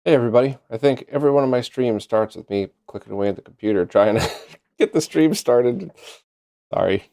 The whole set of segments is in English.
Hey everybody, I think every one of my streams starts with me clicking away at the computer trying to get the stream started. Sorry.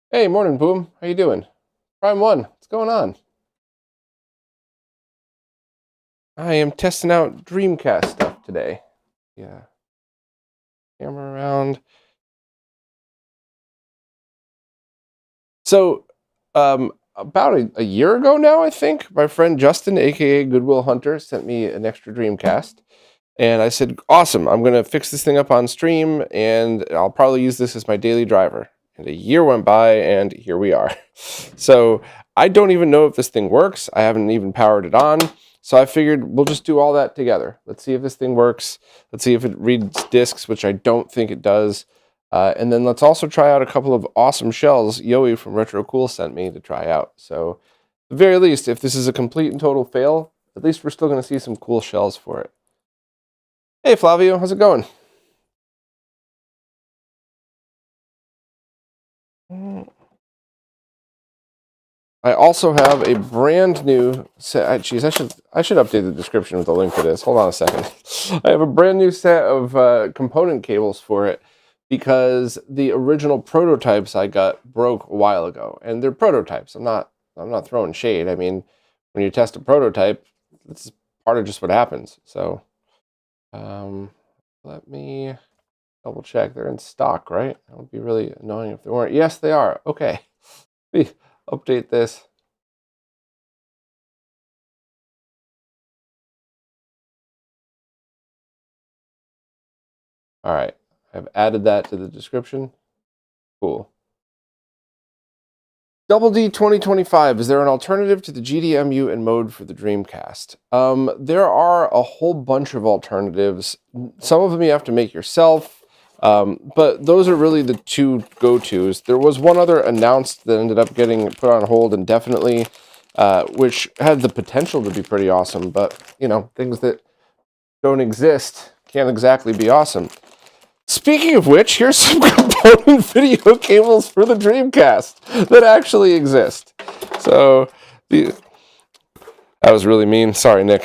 Hey, morning Boom, how you doing? Prime 1, what's going on? I am testing out Dreamcast stuff today. Yeah. Camera around. So, about a year ago now, I think, my friend Justin, aka Goodwill Hunter, sent me an extra Dreamcast. And I said, awesome, I'm going to fix this thing up on stream, and I'll probably use this as my daily driver. And a year went by, and here we are. So I don't even know if this thing works. I haven't even powered it on. So I figured we'll just do all that together. Let's see if this thing works. Let's see if it reads discs, which I don't think it does. And then let's also try out a couple of awesome shells Yoey from RetroCool sent me to try out. So at the very least, if this is a complete and total fail, at least we're still going to see some cool shells for it. Hey Flavio, how's it going? I also have a brand new set. Geez, I should update the description with a link to this. Hold on a second. I have a brand new set of component cables for it because the original prototypes I got broke a while ago, and they're prototypes. I'm not throwing shade. I mean, when you test a prototype, it's part of just what happens. So, let me double check. They're in stock, right? That would be really annoying if they weren't. Yes, they are. Okay. Update this. All right, I've added that to the description. Cool. Double D 2025, is there an alternative to the GDMU and mode for the Dreamcast? There are a whole bunch of alternatives. Some of them you have to make yourself, but those are really the two go-tos. There was one other announced that ended up getting put on hold indefinitely, which had the potential to be pretty awesome, but, you know, things that don't exist can't exactly be awesome. Speaking of which, here's some component video cables for the Dreamcast that actually exist. So, that was really mean. Sorry, Nick.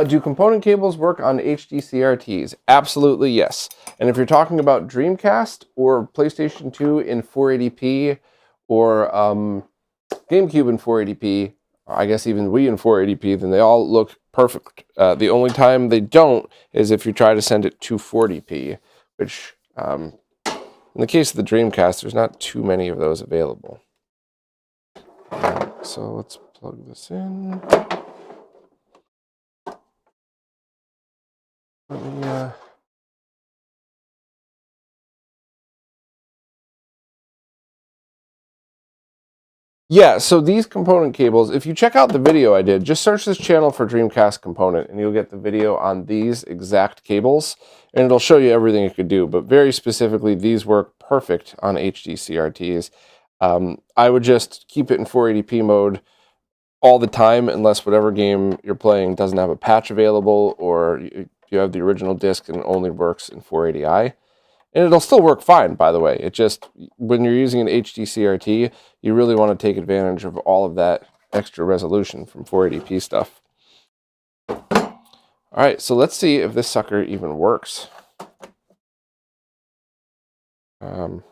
Do component cables work on HD CRTs? Absolutely, yes. And if you're talking about Dreamcast or PlayStation 2 in 480p or GameCube in 480p, or I guess even Wii in 480p, then they all look perfect. The only time they don't is if you try to send it to 40p, which in the case of the Dreamcast, there's not too many of those available. So let's plug this in. Yeah, so these component cables, if you check out the video I did, just search this channel for Dreamcast component and you'll get the video on these exact cables and it'll show you everything it could do. But very specifically, these work perfect on HD CRTs. I would just keep it in 480p mode all the time unless whatever game you're playing doesn't have a patch available or you have the original disc and it only works in 480i. And it'll still work fine, by the way. It just, when you're using an HD CRT, you really want to take advantage of all of that extra resolution from 480p stuff. All right, so let's see if this sucker even works. Help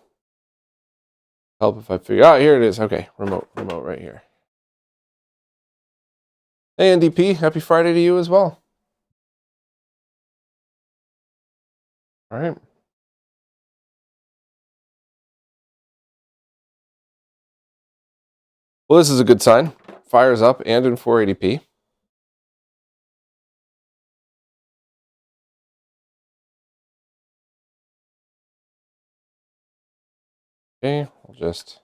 if I figure out. Here it is. Okay, remote right here. Hey, NDP, happy Friday to you as well. All right. Well, this is a good sign. Fires up and in 480p. Okay, I'll just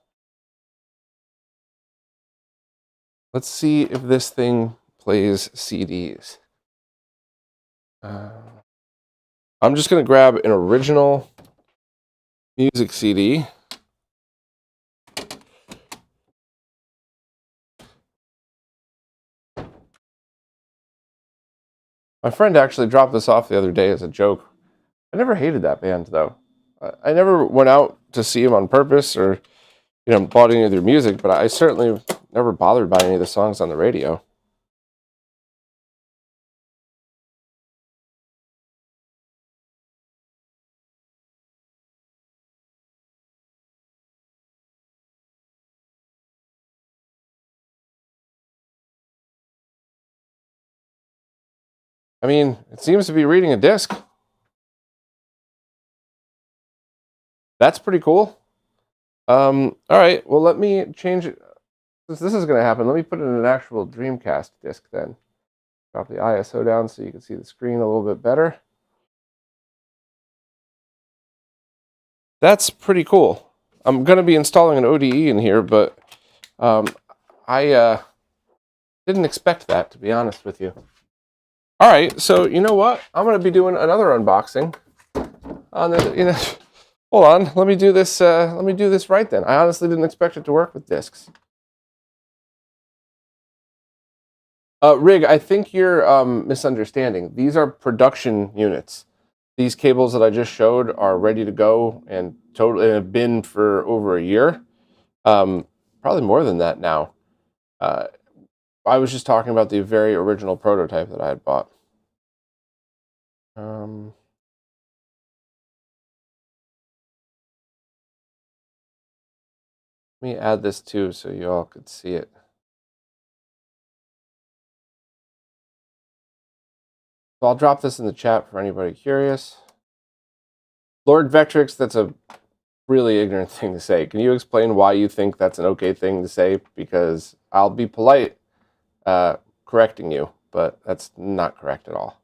Let's see if this thing plays CDs. I'm just going to grab an original music CD. My friend actually dropped this off the other day as a joke. I never hated that band, though. I never went out to see them on purpose or, bought any of their music, but I certainly never bothered by any of the songs on the radio. I mean, it seems to be reading a disc. That's pretty cool. All right, well, let me change it. Since this is going to happen, let me put it in an actual Dreamcast disc then. Drop the ISO down so you can see the screen a little bit better. That's pretty cool. I'm going to be installing an ODE in here, but I didn't expect that, to be honest with you. All right, so you know what? I'm going to be doing another unboxing on the, hold on, let me do this right then. I honestly didn't expect it to work with discs. Rig, I think you're misunderstanding. These are production units. These cables that I just showed are ready to go and totally have been for over a year. Probably more than that now. I was just talking about the very original prototype that I had bought. Let me add this too so you all could see it. So I'll drop this in the chat for anybody curious. Lord Vectrix, that's a really ignorant thing to say. Can you explain why you think that's an okay thing to say? Because I'll be polite correcting you, but that's not correct at all.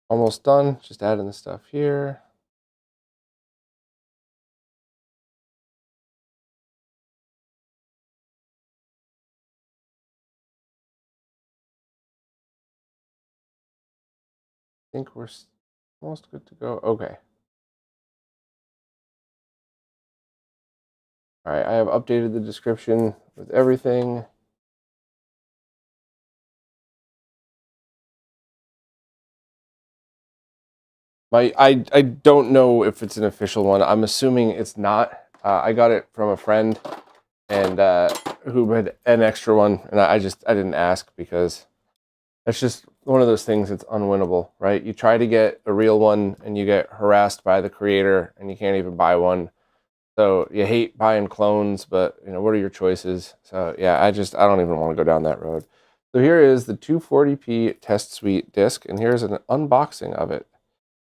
Almost done. Just adding the stuff here. I think we're almost good to go. Okay. All right, I have updated the description with everything. I don't know if it's an official one. I'm assuming it's not. I got it from a friend and who had an extra one, and I didn't ask because that's just one of those things that's unwinnable, right? You try to get a real one and you get harassed by the creator and you can't even buy one. So you hate buying clones, but what are your choices? So yeah, I don't even want to go down that road. So here is the 240p test suite disc, and here's an unboxing of it,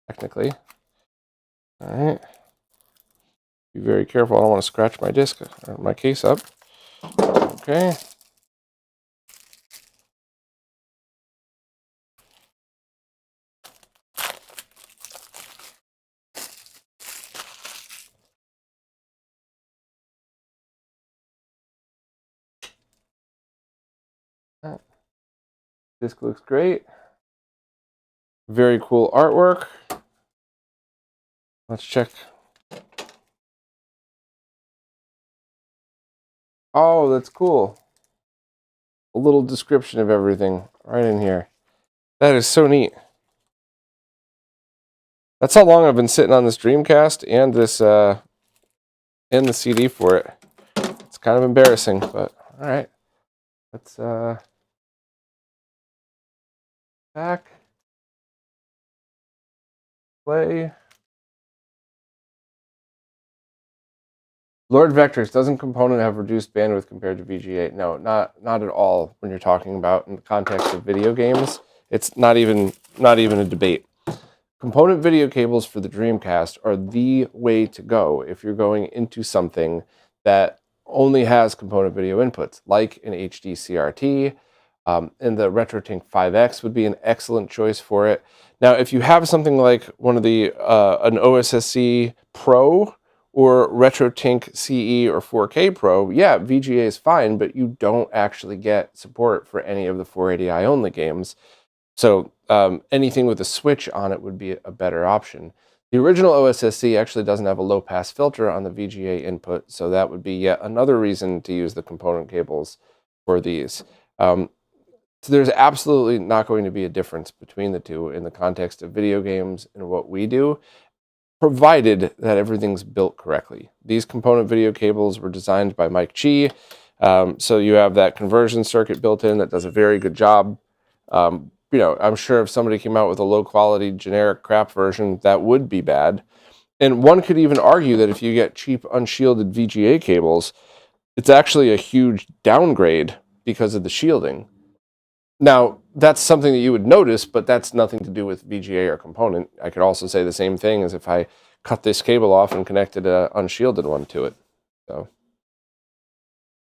technically. All right. Be very careful. I don't want to scratch my disc or my case up. Okay. Disc looks great. Very cool artwork. Let's check. Oh, that's cool. A little description of everything right in here. That is so neat. That's how long I've been sitting on this Dreamcast and this and the CD for it. It's kind of embarrassing, but all right. Let's back, play. Lord Vectrix, doesn't component have reduced bandwidth compared to VGA? No, not at all. When you're talking about in the context of video games, it's not even a debate. component video cables for the Dreamcast are the way to go if you're going into something that only has component video inputs, like an HD CRT, and the RetroTink 5X would be an excellent choice for it. Now, if you have something like one of the an OSSC Pro or RetroTink CE or 4K Pro, yeah, VGA is fine, but you don't actually get support for any of the 480i only games. So anything with a switch on it would be a better option. The original OSSC actually doesn't have a low-pass filter on the VGA input, so that would be yet another reason to use the component cables for these. So there's absolutely not going to be a difference between the two in the context of video games and what we do, provided that everything's built correctly. These component video cables were designed by Mike Chi, so you have that conversion circuit built in that does a very good job. I'm sure if somebody came out with a low-quality generic crap version, that would be bad. And one could even argue that if you get cheap unshielded VGA cables, it's actually a huge downgrade because of the shielding. Now, that's something that you would notice, but that's nothing to do with VGA or component. I could also say the same thing as if I cut this cable off and connected an unshielded one to it. So,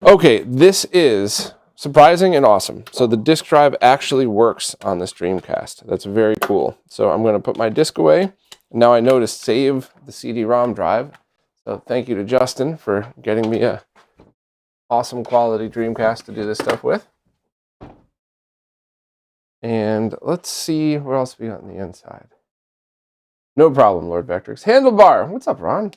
okay, this is surprising and awesome. So the disk drive actually works on this Dreamcast. That's very cool. So I'm going to put my disk away. Now I know to save the CD-ROM drive. So thank you to Justin for getting me a awesome quality Dreamcast to do this stuff with. And let's see what else we got on the inside. No problem, Lord Vectrix. Handlebar! What's up, Ron?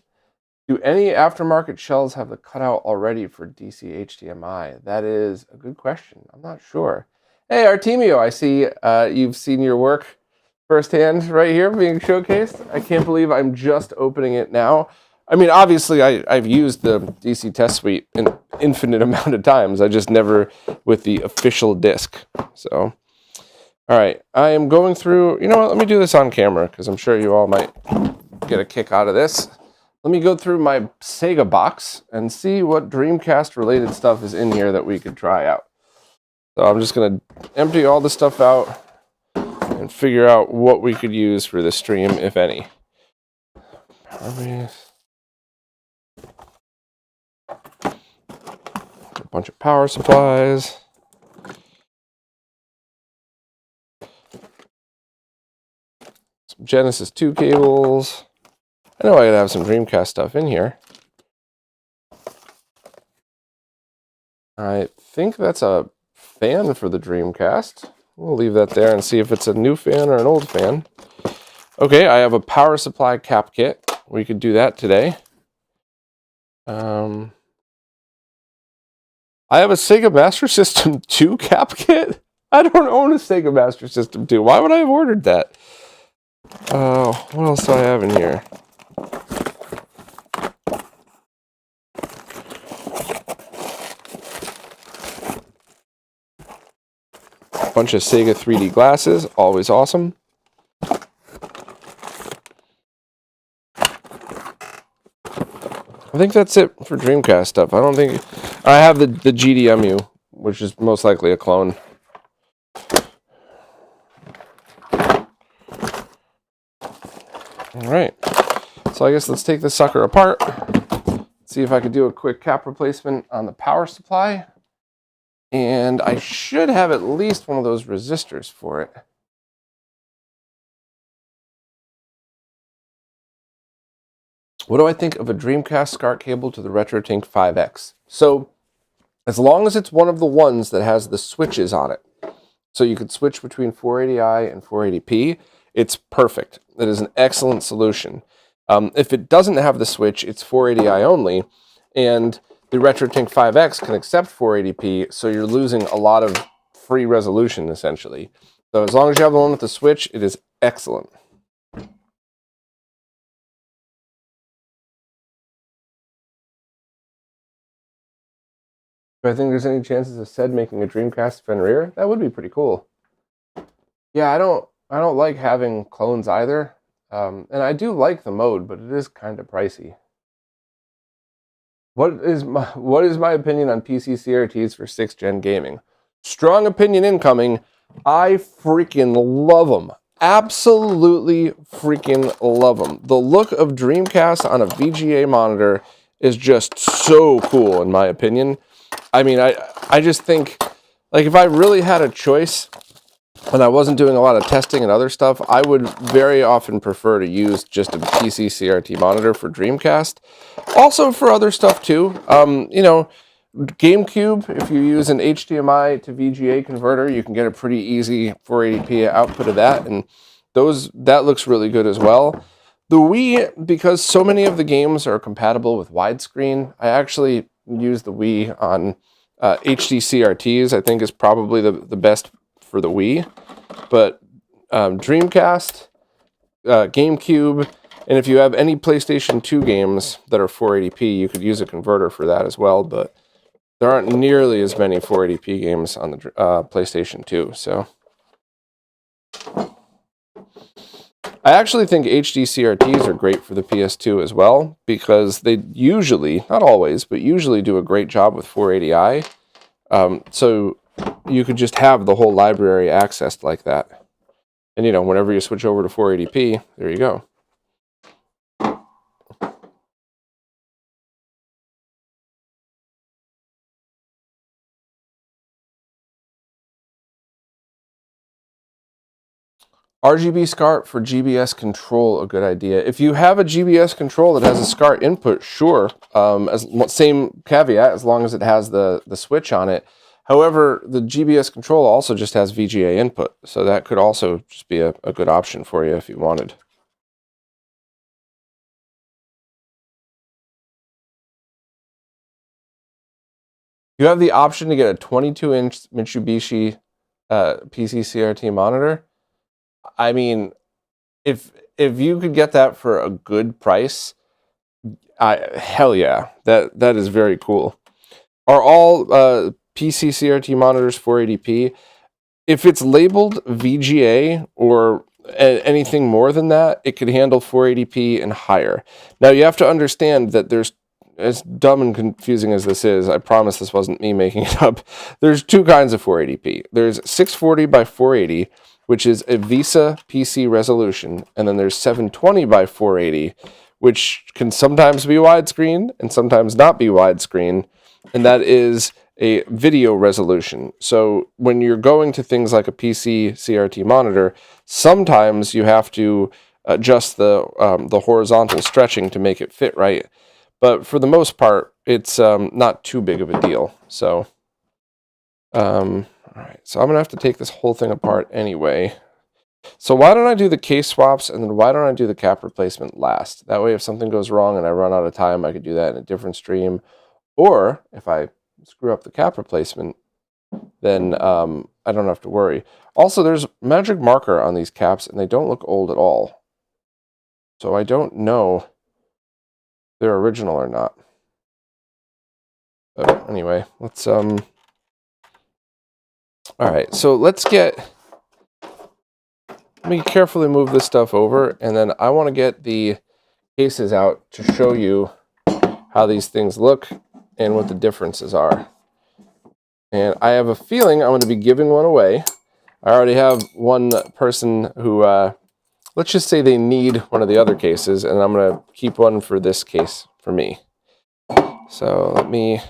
Do any aftermarket shells have the cutout already for DC HDMI? That is a good question. I'm not sure. Hey, Artemio, I see you've seen your work firsthand right here being showcased. I can't believe I'm just opening it now. I mean, obviously, I've used the DC Test Suite an infinite amount of times. I just never with the official disc. So... all right, I am going through, you know what, let me do this on camera because I'm sure you all might get a kick out of this. Let me go through my Sega box and see what Dreamcast related stuff is in here that we could try out. So I'm just going to empty all the stuff out and figure out what we could use for this stream, if any. A bunch of power supplies. Genesis 2 cables. I know I gotta have some Dreamcast stuff in here. I think that's a fan for the Dreamcast. We'll leave that there and see if it's a new fan or an old fan. Okay, I have a power supply cap kit. We could do that today. I have a Sega Master System 2 cap kit? I don't own a Sega Master System 2. Why would I have ordered that? What else do I have in here? A bunch of Sega 3D glasses, always awesome. I think that's it for Dreamcast stuff. I don't think... I have the GDMU, which is most likely a clone. All right, so I guess let's take this sucker apart, see if I could do a quick cap replacement on the power supply. And I should have at least one of those resistors for it. What do I think of a Dreamcast SCART cable to the RetroTink 5X? So, as long as it's one of the ones that has the switches on it, so you could switch between 480i and 480p, it's perfect. It is an excellent solution. If it doesn't have the switch, it's 480i only, and the RetroTink 5X can accept 480p, so you're losing a lot of free resolution, essentially. So as long as you have the one with the switch, it is excellent. Do I think there's any chances of Sed making a Dreamcast Fenrir? That would be pretty cool. Yeah, I don't like having clones either. And I do like the mode, but it is kind of pricey. What is my opinion on PC CRTs for 6th gen gaming? Strong opinion incoming. I freaking love them. absolutely freaking love them. The look of Dreamcast on a VGA monitor is just so cool, in my opinion. I mean, I just think, like, if I really had a choice and I wasn't doing a lot of testing and other stuff, I would very often prefer to use just a PC CRT monitor for Dreamcast. Also for other stuff too. You know, GameCube, if you use an HDMI to VGA converter, you can get a pretty easy 480p output of that, and that looks really good as well. The Wii, because so many of the games are compatible with widescreen, I actually use the Wii on HD CRTs. I think is probably the best for the Wii. But Dreamcast, GameCube, and if you have any PlayStation 2 games that are 480p, you could use a converter for that as well, but there aren't nearly as many 480p games on the PlayStation 2, so. I actually think HD CRTs are great for the PS2 as well, because they usually, not always, but usually do a great job with 480i. So you could just have the whole library accessed like that. And, you know, whenever you switch over to 480p, there you go. RGB SCART for GBS control, a good idea. If you have a GBS control that has a SCART input, sure. Same caveat, as long as it has the switch on it. However, the GBS control also just has VGA input, so that could also just be a good option for you if you wanted. You have the option to get a 22-inch Mitsubishi PC CRT monitor. I mean, if you could get that for a good price, hell yeah, that is very cool. Are all PC CRT monitors 480p? If it's labeled VGA or anything more than that, it could handle 480p and higher. Now you have to understand that there's, as dumb and confusing as this is, I promise this wasn't me making it up, there's two kinds of 480p. There's 640 by 480, which is a VESA PC resolution, and then there's 720 by 480, which can sometimes be widescreen and sometimes not be widescreen, and that is a video resolution. So when you're going to things like a PC CRT monitor, sometimes you have to adjust the horizontal stretching to make it fit right. But for the most part, it's not too big of a deal. So, all right. So I'm gonna have to take this whole thing apart anyway. So why don't I do the case swaps, and then why don't I do the cap replacement last? That way, if something goes wrong and I run out of time, I could do that in a different stream. Or if I screw up the cap replacement, then I don't have to worry. Also, there's magic marker on these caps, and they don't look old at all. So I don't know if they're original or not. But anyway, let's all right, so let me carefully move this stuff over, and then I want to get the cases out to show you how these things look and what the differences are. And I have a feeling I'm going to be giving one away. I already have one person who, let's just say they need one of the other cases, and I'm going to keep one for this case for me. So let me,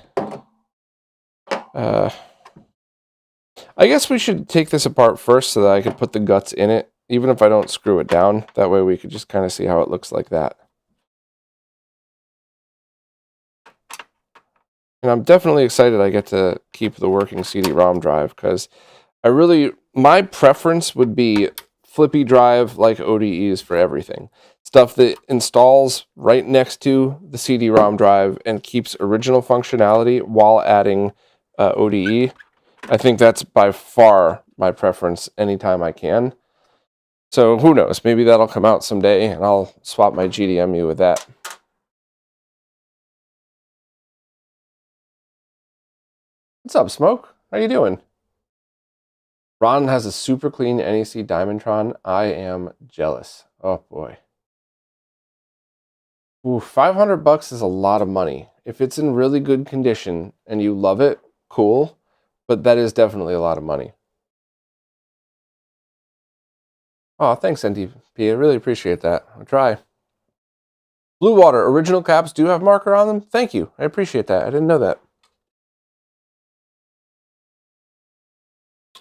I guess we should take this apart first so that I can put the guts in it, even if I don't screw it down. That way we could just kind of see how it looks like that. And I'm definitely excited I get to keep the working CD-ROM drive, because my preference would be flippy drive like ODEs for everything. Stuff that installs right next to the CD-ROM drive and keeps original functionality while adding ODE. I think that's by far my preference anytime I can. So who knows, maybe that'll come out someday and I'll swap my GDMU with that. What's up, Smoke? How you doing? Ron has a super clean NEC Diamondtron. I am jealous. Oh boy. Ooh, $500 is a lot of money. If it's in really good condition and you love it, cool. But that is definitely a lot of money. Oh, thanks, NDP. I really appreciate that. I'll try. Blue Water, original caps do have marker on them? Thank you. I appreciate that. I didn't know that.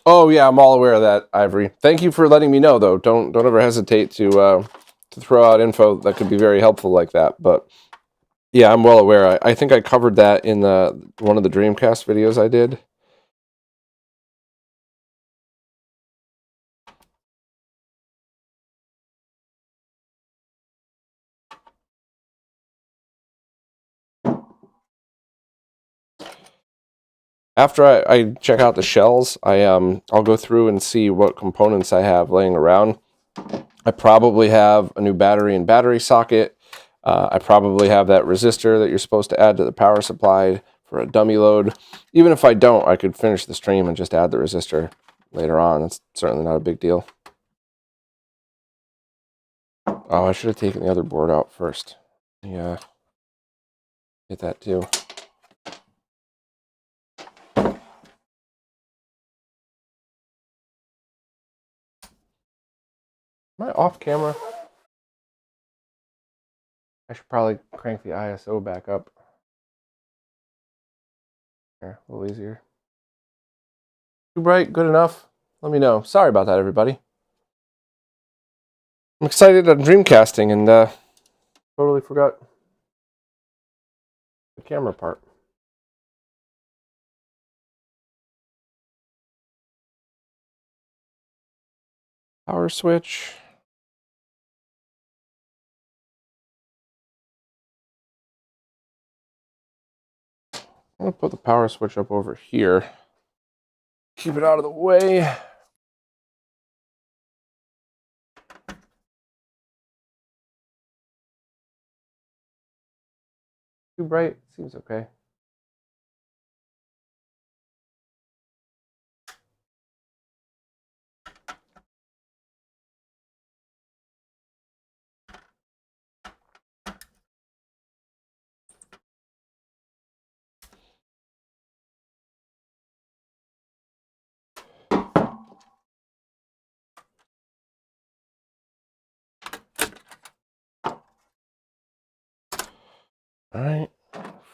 Oh yeah, I'm all aware of that, Ivory. Thank you for letting me know, though. Don't ever hesitate to throw out info that could be very helpful like that. But yeah, I'm well aware. I think I covered that in one of the Dreamcast videos I did. After I check out the shells, I'll go through and see what components I have laying around. I probably have a new battery and battery socket. I probably have that resistor that you're supposed to add to the power supply for a dummy load. Even if I don't, I could finish the stream and just add the resistor later on. That's certainly not a big deal. Oh, I should have taken the other board out first. Yeah, get that too. Am I off camera? I should probably crank the ISO back up. There, a little easier. Too bright? Good enough? Let me know. Sorry about that, everybody. I'm excited on Dreamcasting and totally forgot the camera part. Power switch. I'm going to put the power switch up over here. Keep it out of the way. Too bright? Seems okay. All right.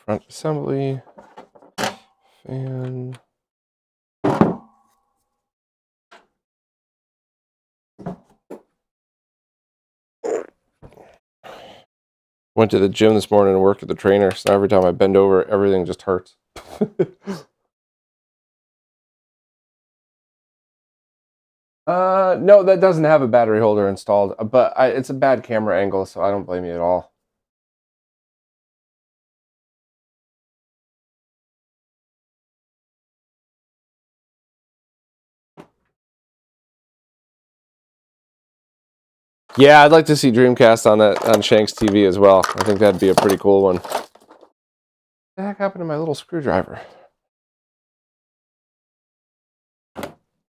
Front assembly. Fan. Went to the gym this morning and worked with the trainer, so every time I bend over, everything just hurts. No, that doesn't have a battery holder installed, but it's a bad camera angle, so I don't blame you at all. Yeah, I'd like to see Dreamcast on Shanks TV as well. I think that'd be a pretty cool one. What the heck happened to my little screwdriver?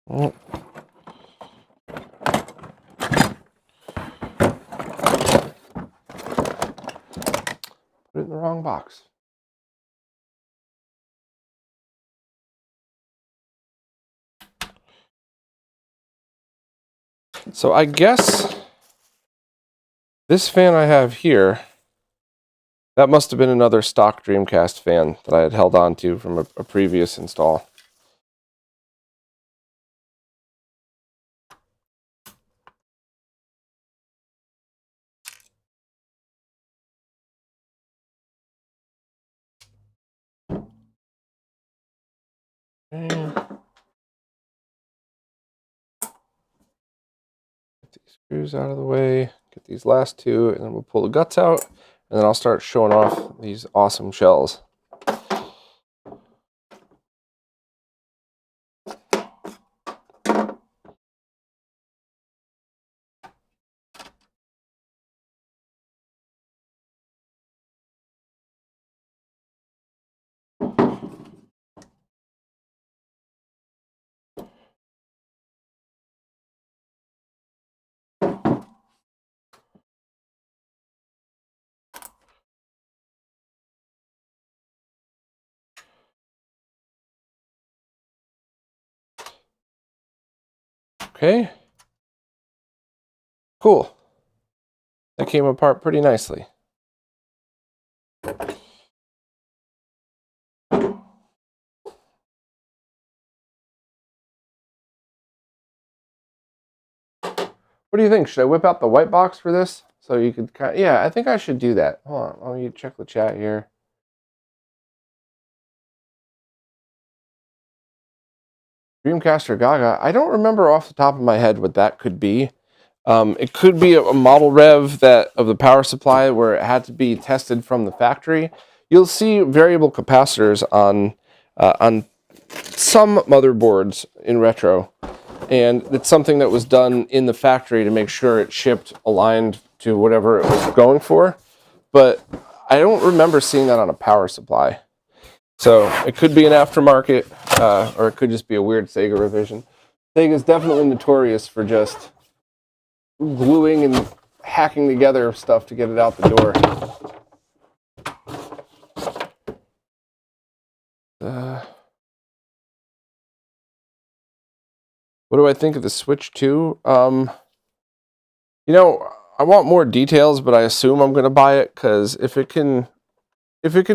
Oh. Put it in the wrong box. So I guess this fan I have here, that must have been another stock Dreamcast fan that I had held on to from a previous install. Okay. Get these screws out of the way, get these last two, and then we'll pull the guts out, and then I'll start showing off these awesome shells. Okay. Cool. That came apart pretty nicely. What do you think? Should I whip out the white box for this? So you could kind of, yeah, I think I should do that. Hold on, let me check the chat here. Dreamcast or Gaga? I don't remember off the top of my head what that could be. It could be a model rev that of the power supply where it had to be tested from the factory. You'll see variable capacitors on some motherboards in Retro, and it's something that was done in the factory to make sure it shipped aligned to whatever it was going for. But I don't remember seeing that on a power supply. So it could be an aftermarket, or it could just be a weird Sega revision. Sega's definitely notorious for just gluing and hacking together stuff to get it out the door. What do I think of the Switch 2? You know, I want more details, but I assume I'm going to buy it because if it can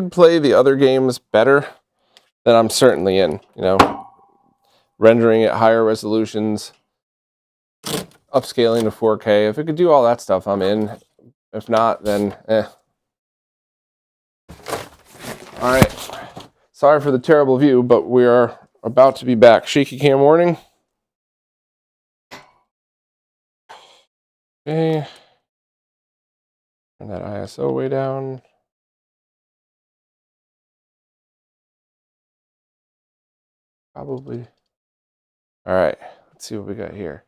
play the other games better, then I'm certainly in. You know, rendering at higher resolutions, upscaling to 4K. If it could do all that stuff, I'm in. If not, then eh. All right. Sorry for the terrible view, but we are about to be back. Shaky cam warning. Okay. Turn that ISO way down. Probably. All right. Let's see what we got here.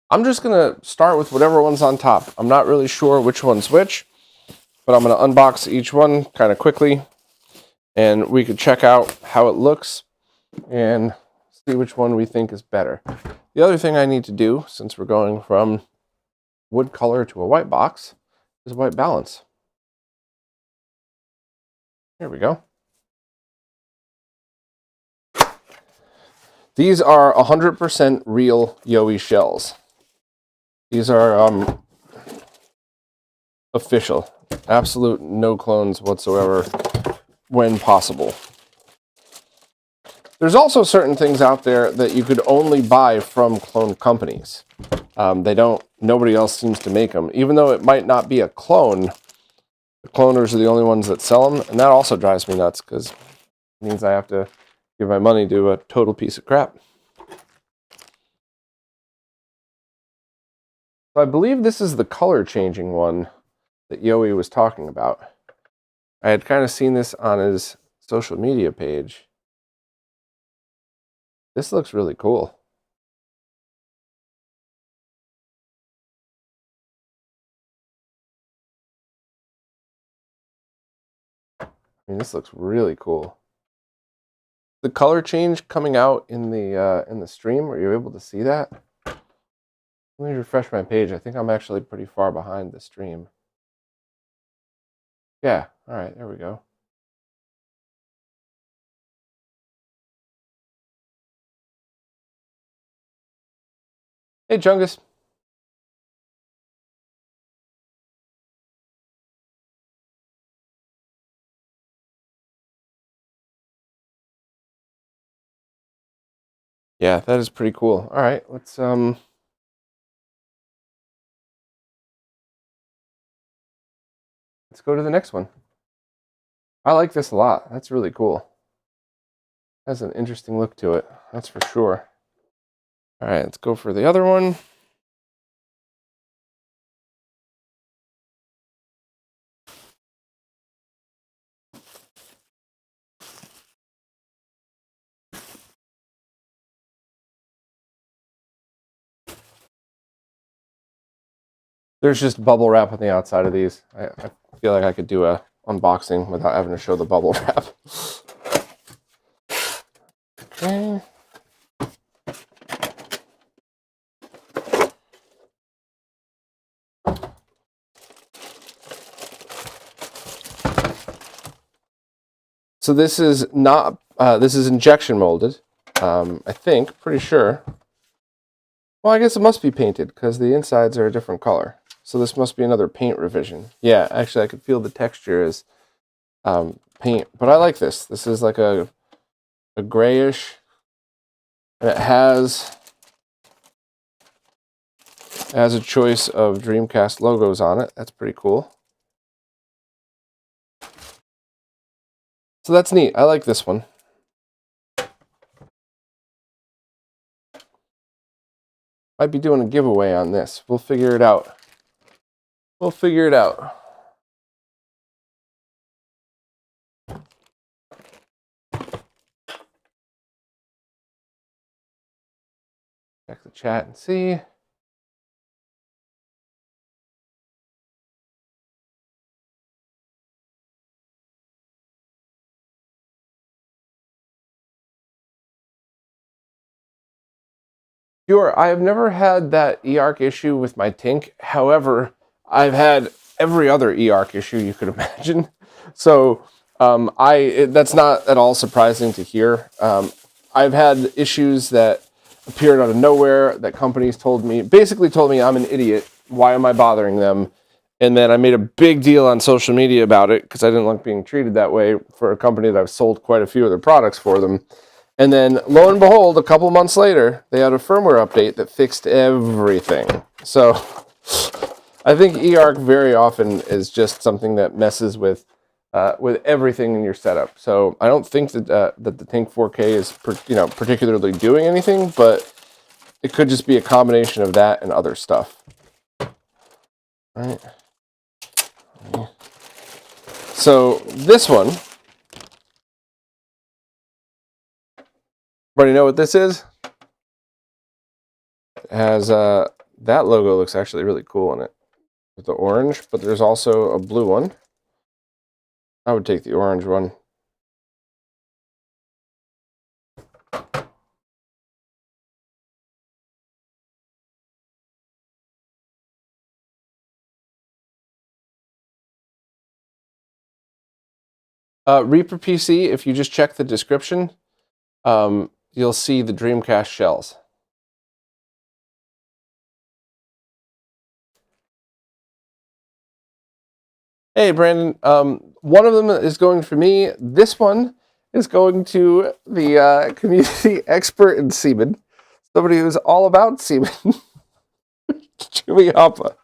I'm just going to start with whatever one's on top. I'm not really sure which one's which, but I'm going to unbox each one kind of quickly, and we could check out how it looks and see which one we think is better. The other thing I need to do, since we're going from wood color to a white box, is white balance. Here we go. These are 100% real Yowie shells. These are official. Absolute no clones whatsoever when possible. There's also certain things out there that you could only buy from clone companies. Nobody else seems to make them. Even though it might not be a clone, the cloners are the only ones that sell them, and that also drives me nuts because it means I have to give my money to a total piece of crap. So I believe this is the color changing one that Yowie was talking about. I had kind of seen this on his social media page. This looks really cool. I mean, this looks really cool. The color change coming out in the stream, were you able to see that? Let me refresh my page. I think I'm actually pretty far behind the stream. Yeah, all right, there we go. Hey, Chungus. Yeah, that is pretty cool. All right, let's go to the next one. I like this a lot. That's really cool. Has an interesting look to it, that's for sure. All right, let's go for the other one. There's just bubble wrap on the outside of these. I feel like I could do a unboxing without having to show the bubble wrap. Okay. So this is not, this is injection molded, I think, pretty sure. Well, I guess it must be painted because the insides are a different color. So this must be another paint revision. Yeah, actually I could feel the texture is paint, but I like this. This is like a grayish, and it has a choice of Dreamcast logos on it. That's pretty cool. So that's neat. I like this one. Might be doing a giveaway on this. We'll figure it out. We'll figure it out. Check the chat and see. Sure, I have never had that eARC issue with my Tink. However, I've had every other eARC issue you could imagine. So that's not at all surprising to hear. I've had issues that appeared out of nowhere that companies basically told me I'm an idiot. Why am I bothering them? And then I made a big deal on social media about it because I didn't like being treated that way for a company that I've sold quite a few of their products for them. And then, lo and behold, a couple months later, they had a firmware update that fixed everything. So I think eARC very often is just something that messes with everything in your setup. So I don't think that the Tink 4K is particularly doing anything, but it could just be a combination of that and other stuff. All right. So this one. Everybody know what this is? It has that logo looks actually really cool in it with the orange, but there's also a blue one. I would take the orange one. Reaper PC, if you just check the description, you'll see the Dreamcast shells. Hey, Brandon. One of them is going for me. This one is going to the community expert in semen, somebody who's all about semen, Jimmy Hoppa.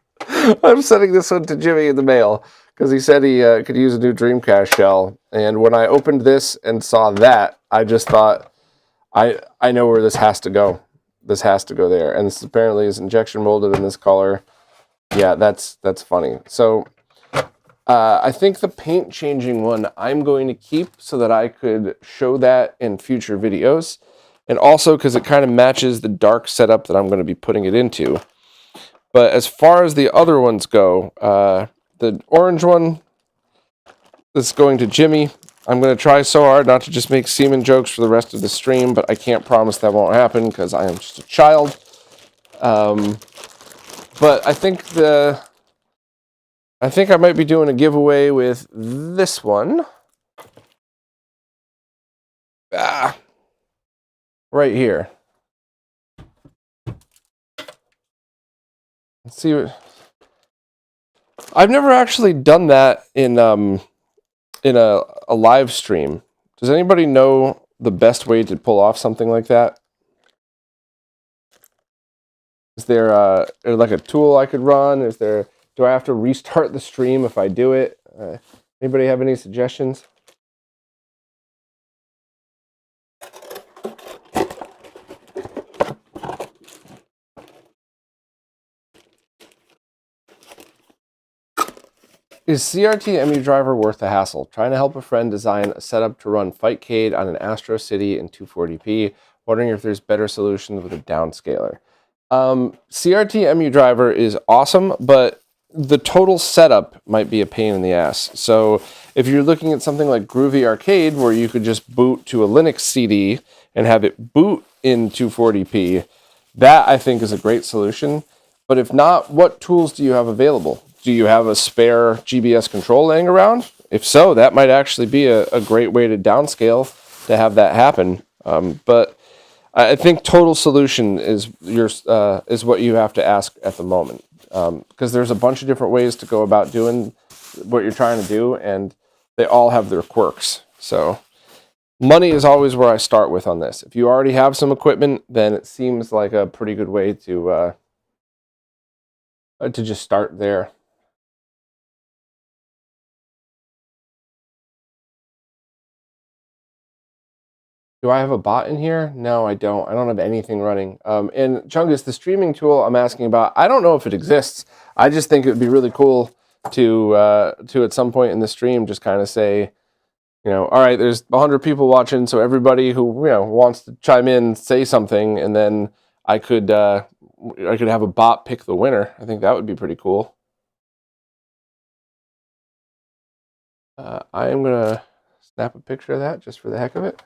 I'm sending this one to Jimmy in the mail because he said he could use a new Dreamcast shell. And when I opened this and saw that, I just thought, I know where this has to go. This has to go there. And this apparently is injection molded in this color. Yeah, that's funny. So I think the paint changing one I'm going to keep so that I could show that in future videos. And also because it kind of matches the dark setup that I'm going to be putting it into. But as far as the other ones go, the orange one is going to Jimmy. I'm going to try so hard not to just make semen jokes for the rest of the stream, but I can't promise that won't happen because I am just a child. But I think I might be doing a giveaway with this one. Right here. Let's see what... I've never actually done that in a live stream. Does anybody know the best way to pull off something like that? Is there like a tool I could run? Do I have to restart the stream if I do it? Anybody have any suggestions? Is CRT MU driver worth the hassle? Trying to help a friend design a setup to run Fightcade on an Astro City in 240p. Wondering if there's better solutions with a downscaler. CRT MU driver is awesome, but the total setup might be a pain in the ass. So if you're looking at something like Groovy Arcade, where you could just boot to a Linux CD and have it boot in 240p, that I think is a great solution. But if not, what tools do you have available? Do you have a spare GBS control laying around? if so, that might actually be a great way to downscale to have that happen. But I think total solution is is what you have to ask at the moment, because there's a bunch of different ways to go about doing what you're trying to do, and they all have their quirks. So money is always where I start with on this. If you already have some equipment, then it seems like a pretty good way to just start there. Do I have a bot in here? No, I don't. I don't have anything running. And Chungus, the streaming tool I'm asking about, I don't know if it exists. I just think it would be really cool to at some point in the stream just kind of say, all right, there's 100 people watching, so everybody who wants to chime in, say something, and then I could have a bot pick the winner. I think that would be pretty cool. I am gonna snap a picture of that just for the heck of it.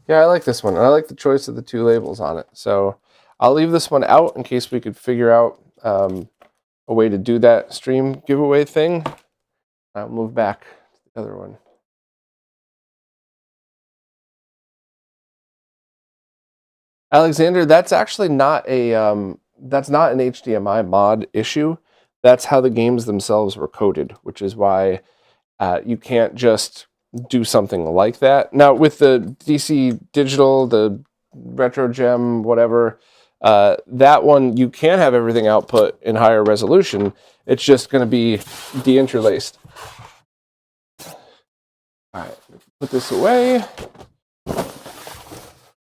Yeah, I like this one. I like the choice of the two labels on it. So I'll leave this one out in case we could figure out a way to do that stream giveaway thing. I'll move back to the other one. Alexander, that's actually not that's not an HDMI mod issue. That's how the games themselves were coded, which is why you can't just do something like that. Now, with the DC Digital, the RetroGem, whatever, that one, you can have everything output in higher resolution. It's just going to be deinterlaced. All right, put this away.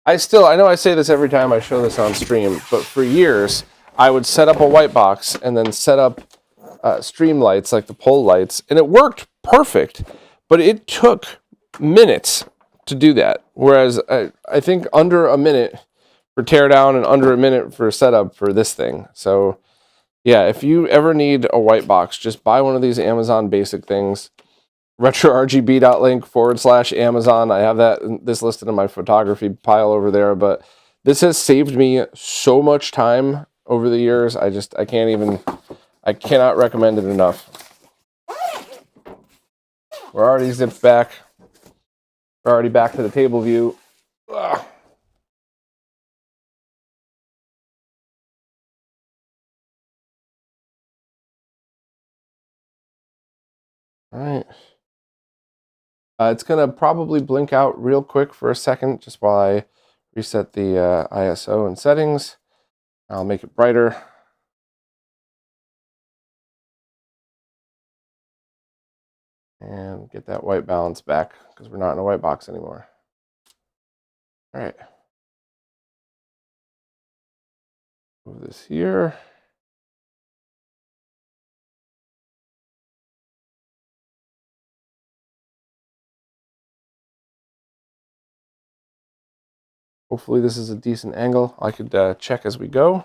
I know I say this every time I show this on stream, but for years, I would set up a white box and then set up stream lights, like the pole lights, and it worked perfect. But it took minutes to do that. Whereas I think under a minute for teardown and under a minute for setup for this thing. So yeah, if you ever need a white box, just buy one of these Amazon basic things. RetroRGB.link/Amazon. I have this listed in my photography pile over there, but this has saved me so much time over the years. I cannot recommend it enough. We're already zipped back. We're already back to the table view. Ugh. All right. It's going to probably blink out real quick for a second just while I reset the ISO and settings. I'll make it brighter. And get that white balance back because we're not in a white box anymore. All right. Move this here. Hopefully this is a decent angle. I could check as we go.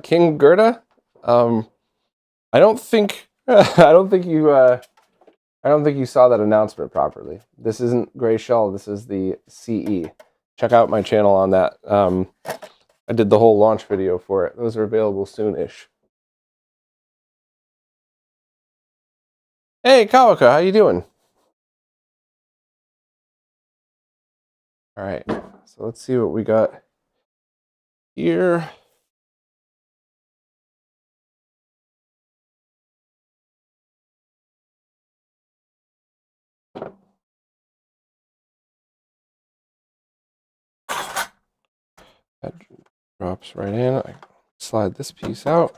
King Gerda, I don't think I don't think you saw that announcement properly. This isn't Gray Shell. This is the CE. Check out my channel on that. I did the whole launch video for it. Those are available soon-ish. Hey, Kawaka, how you doing? All right, so let's see what we got here. That drops right in. I slide this piece out.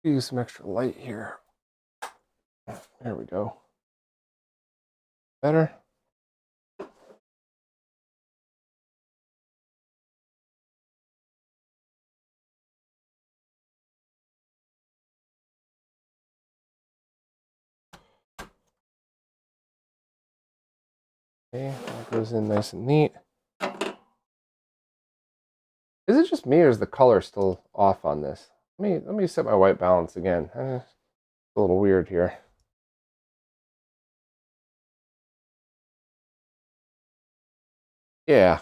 Use some extra light here. There we go. Better. Okay, that goes in nice and neat. Is it just me or is the color still off on this? Let me set my white balance again. It's a little weird here. Yeah,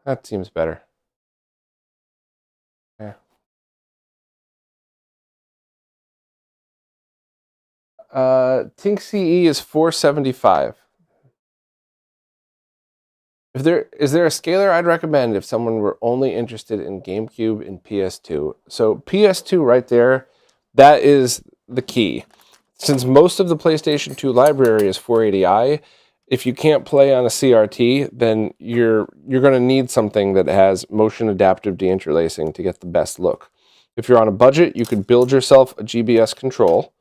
that seems better. Yeah. Tink CE is 475. If there is there a scaler I'd recommend if someone were only interested in GameCube and PS2. So PS2 right there, that is the key. Since most of the PlayStation 2 library is 480i, if you can't play on a CRT, then you're going to need something that has motion adaptive deinterlacing to get the best look. If you're on a budget, you could build yourself a GBS control.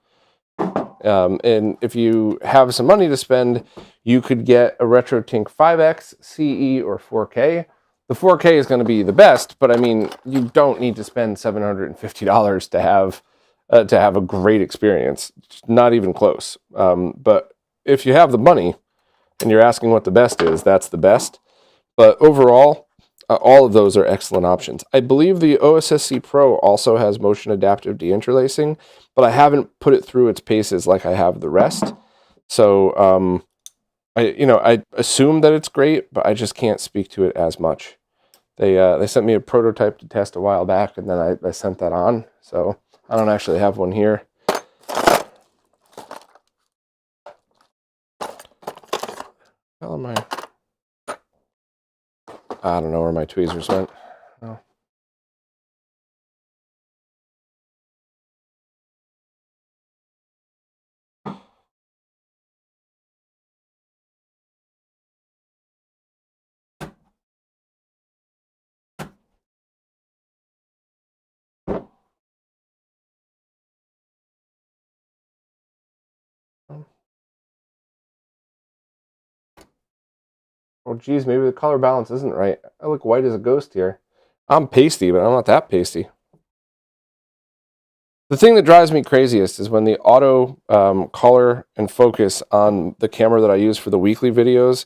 And if you have some money to spend, you could get a RetroTink 5X, CE, or 4K. The 4K is going to be the best, but I mean, you don't need to spend $750 to have a great experience. Not even close. But if you have the money and you're asking what the best is, that's the best. But overall, all of those are excellent options. I believe the OSSC Pro also has motion adaptive deinterlacing, but I haven't put it through its paces like I have the rest. So I assume that it's great, but I just can't speak to it as much. They sent me a prototype to test a while back, and then I sent that on. So I don't actually have one here. How am I don't know where my tweezers went. Oh. Oh, geez, maybe the color balance isn't right. I look white as a ghost here. I'm pasty, but I'm not that pasty. The thing that drives me craziest is when the auto color and focus on the camera that I use for the weekly videos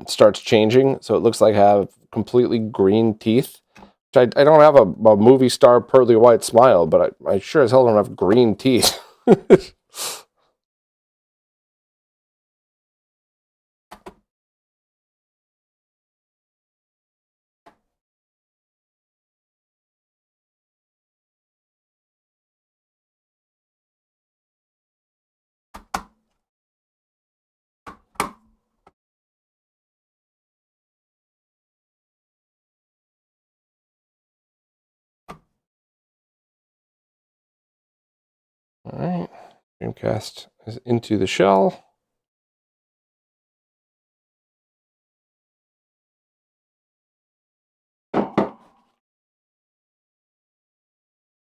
starts changing. So it looks like I have completely green teeth. I don't have a movie star pearly white smile, but I sure as hell don't have green teeth. All right, Dreamcast is into the shell.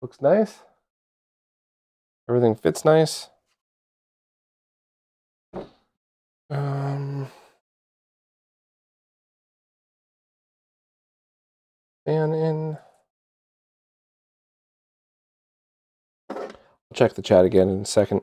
Looks nice. Everything fits nice. Fan in. I'll check the chat again in a second.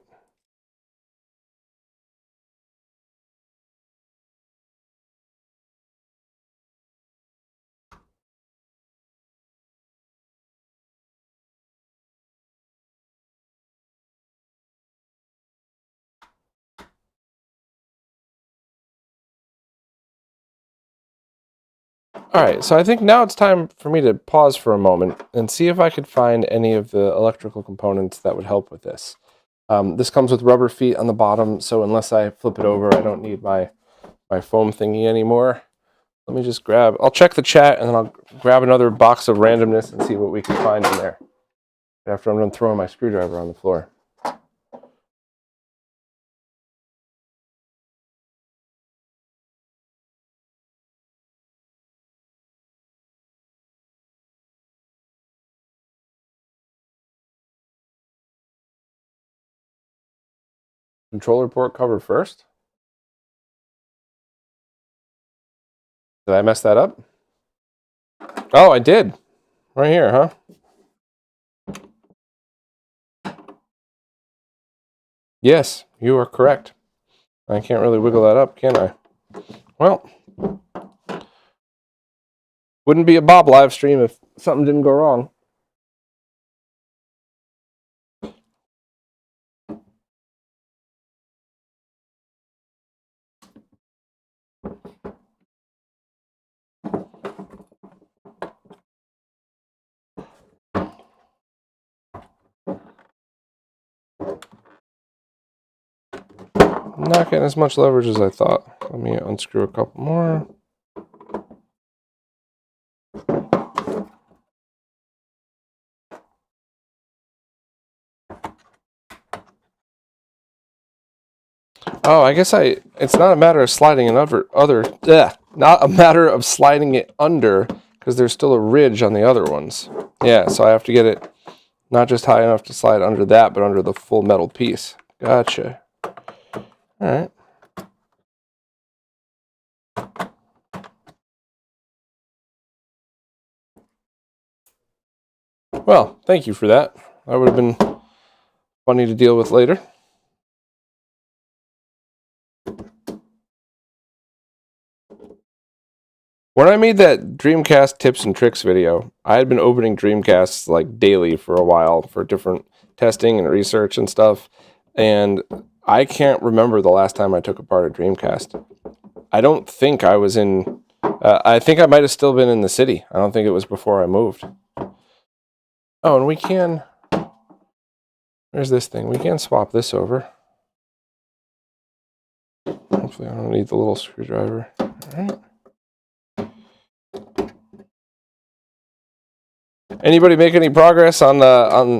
All right, so I think now it's time for me to pause for a moment and see if I could find any of the electrical components that would help with this. This comes with rubber feet on the bottom, so unless I flip it over, I don't need my foam thingy anymore. Let me just I'll check the chat, and then I'll grab another box of randomness and see what we can find in there after I'm done throwing my screwdriver on the floor. Controller port cover first. Did I mess that up? Oh, I did. Right here, huh? Yes, you are correct. I can't really wiggle that up, can I? Well, wouldn't be a Bob live stream if something didn't go wrong. Not getting as much leverage as I thought. Let me unscrew a couple more. Oh, I guess it's not a matter of sliding it not a matter of sliding it under, because there's still a ridge on the other ones. Yeah, so I have to get it not just high enough to slide under that, but under the full metal piece. Gotcha. All right. Well, thank you for that. That would have been funny to deal with later. When I made that Dreamcast tips and tricks video, I had been opening Dreamcasts like daily for a while for different testing and research and stuff, and I can't remember the last time I took apart a Dreamcast. I don't think I was in... I think I might have still been in the city. I don't think it was before I moved. Oh, and we can... There's this thing. We can swap this over. Hopefully I don't need the little screwdriver. All right. Anybody make any progress on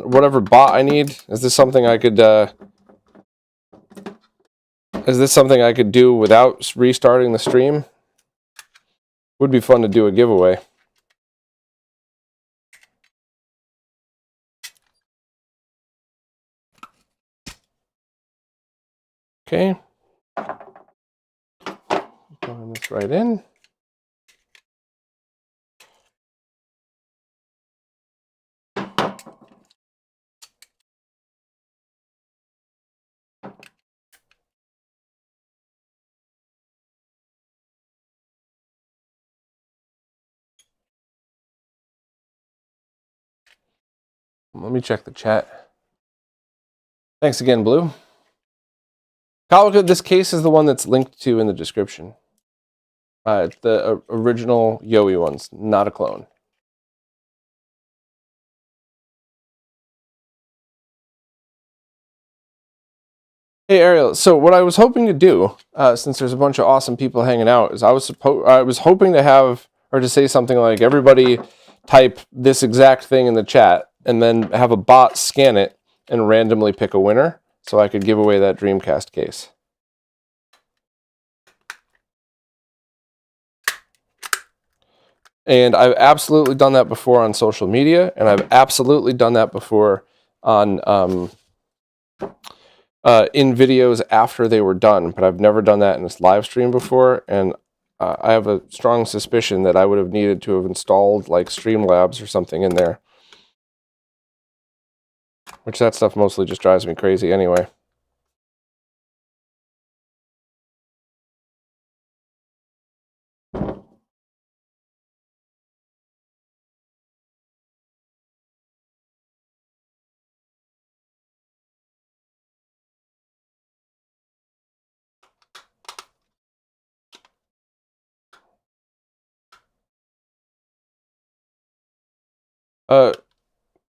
whatever bot I need? Is this something I could do without restarting the stream? Would be fun to do a giveaway. Okay. Putting this right in. Let me check the chat. Thanks again, Blue. Kyle, this case is the one that's linked to in the description. It's the original Yowie ones, not a clone. Hey Ariel, so what I was hoping to do, since there's a bunch of awesome people hanging out, is I was hoping to have, or to say something like, everybody type this exact thing in the chat, and then have a bot scan it and randomly pick a winner, so I could give away that Dreamcast case. And I've absolutely done that before on social media, and I've absolutely done that before on in videos after they were done, but I've never done that in this live stream before, and I have a strong suspicion that I would have needed to have installed like Streamlabs or something in there. Which that stuff mostly just drives me crazy anyway.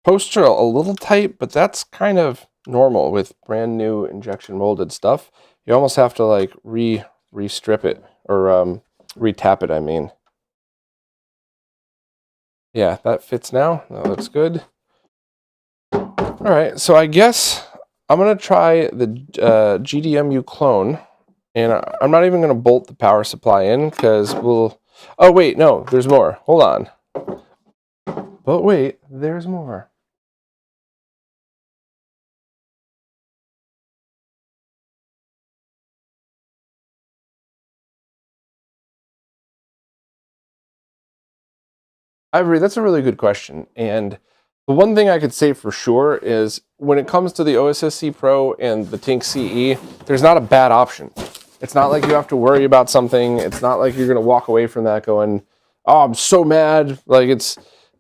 Posts are a little tight, but that's kind of normal with brand new injection molded stuff. You almost have to like re-strip it, or re-tap it, I mean. Yeah, that fits now. That looks good. All right, so I guess I'm gonna try the GDMU clone, and I'm not even gonna bolt the power supply in, because we'll... Oh wait, no, there's more. Hold on. But wait, there's more. Ivory, that's a really good question. And the one thing I could say for sure is when it comes to the OSSC Pro and the Tink CE, there's not a bad option. It's not like you have to worry about something. It's not like you're going to walk away from that going, oh, I'm so mad. Like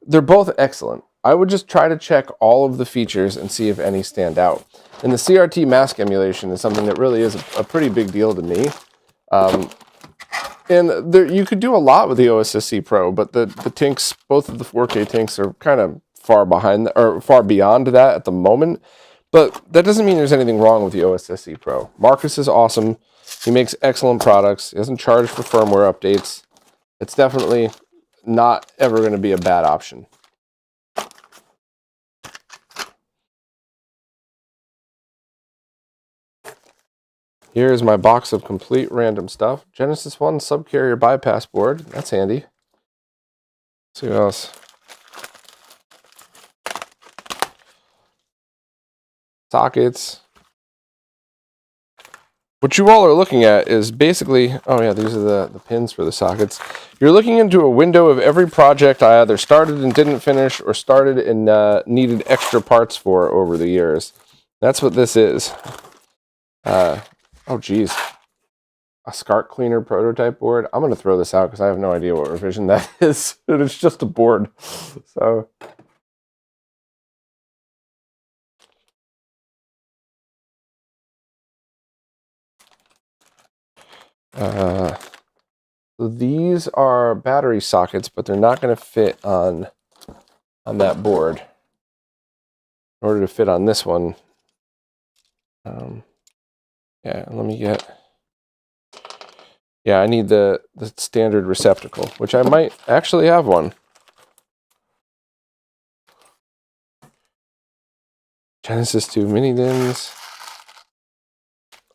they're both excellent. I would just try to check all of the features and see if any stand out. And the CRT mask emulation is something that really is a pretty big deal to me. And there, you could do a lot with the OSSC Pro, but the Tinks, both of the 4K Tinks, are kind of far behind or far beyond that at the moment. But that doesn't mean there's anything wrong with the OSSC Pro. Marcus is awesome. He makes excellent products. He doesn't charge for firmware updates. It's definitely not ever going to be a bad option. Here's my box of complete random stuff. Genesis 1 subcarrier bypass board. That's handy. Let's see what else. Sockets. What you all are looking at is basically, oh yeah, these are the pins for the sockets. You're looking into a window of every project I either started and didn't finish or started and needed extra parts for over the years. That's what this is. Oh geez. A SCART cleaner prototype board. I'm going to throw this out because I have no idea what revision that is. It's just a board. So these are battery sockets, but they're not going to fit on that board. In order to fit on this one, yeah, let me get. Yeah, I need the standard receptacle, which I might actually have one. Genesis 2 mini DINs.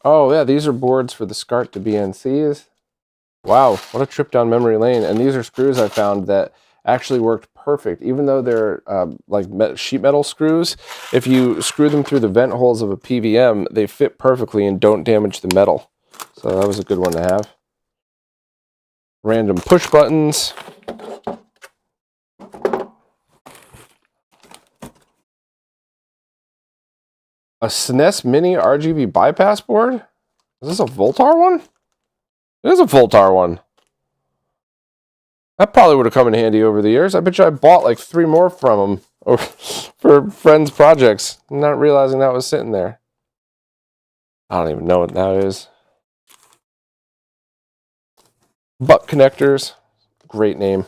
Oh yeah, these are boards for the SCART to BNCs. Wow, what a trip down memory lane. And these are screws I found that actually worked perfect. Even though they're like sheet metal screws, if you screw them through the vent holes of a PVM, they fit perfectly and don't damage the metal. So that was a good one to have. Random push buttons. A SNES Mini RGB bypass board? Is this a Voltar one? It is a Voltar one. That probably would have come in handy over the years. I bet you I bought like 3 more from them for friends' projects, not realizing that was sitting there. I don't even know what that is. Butt connectors. Great name.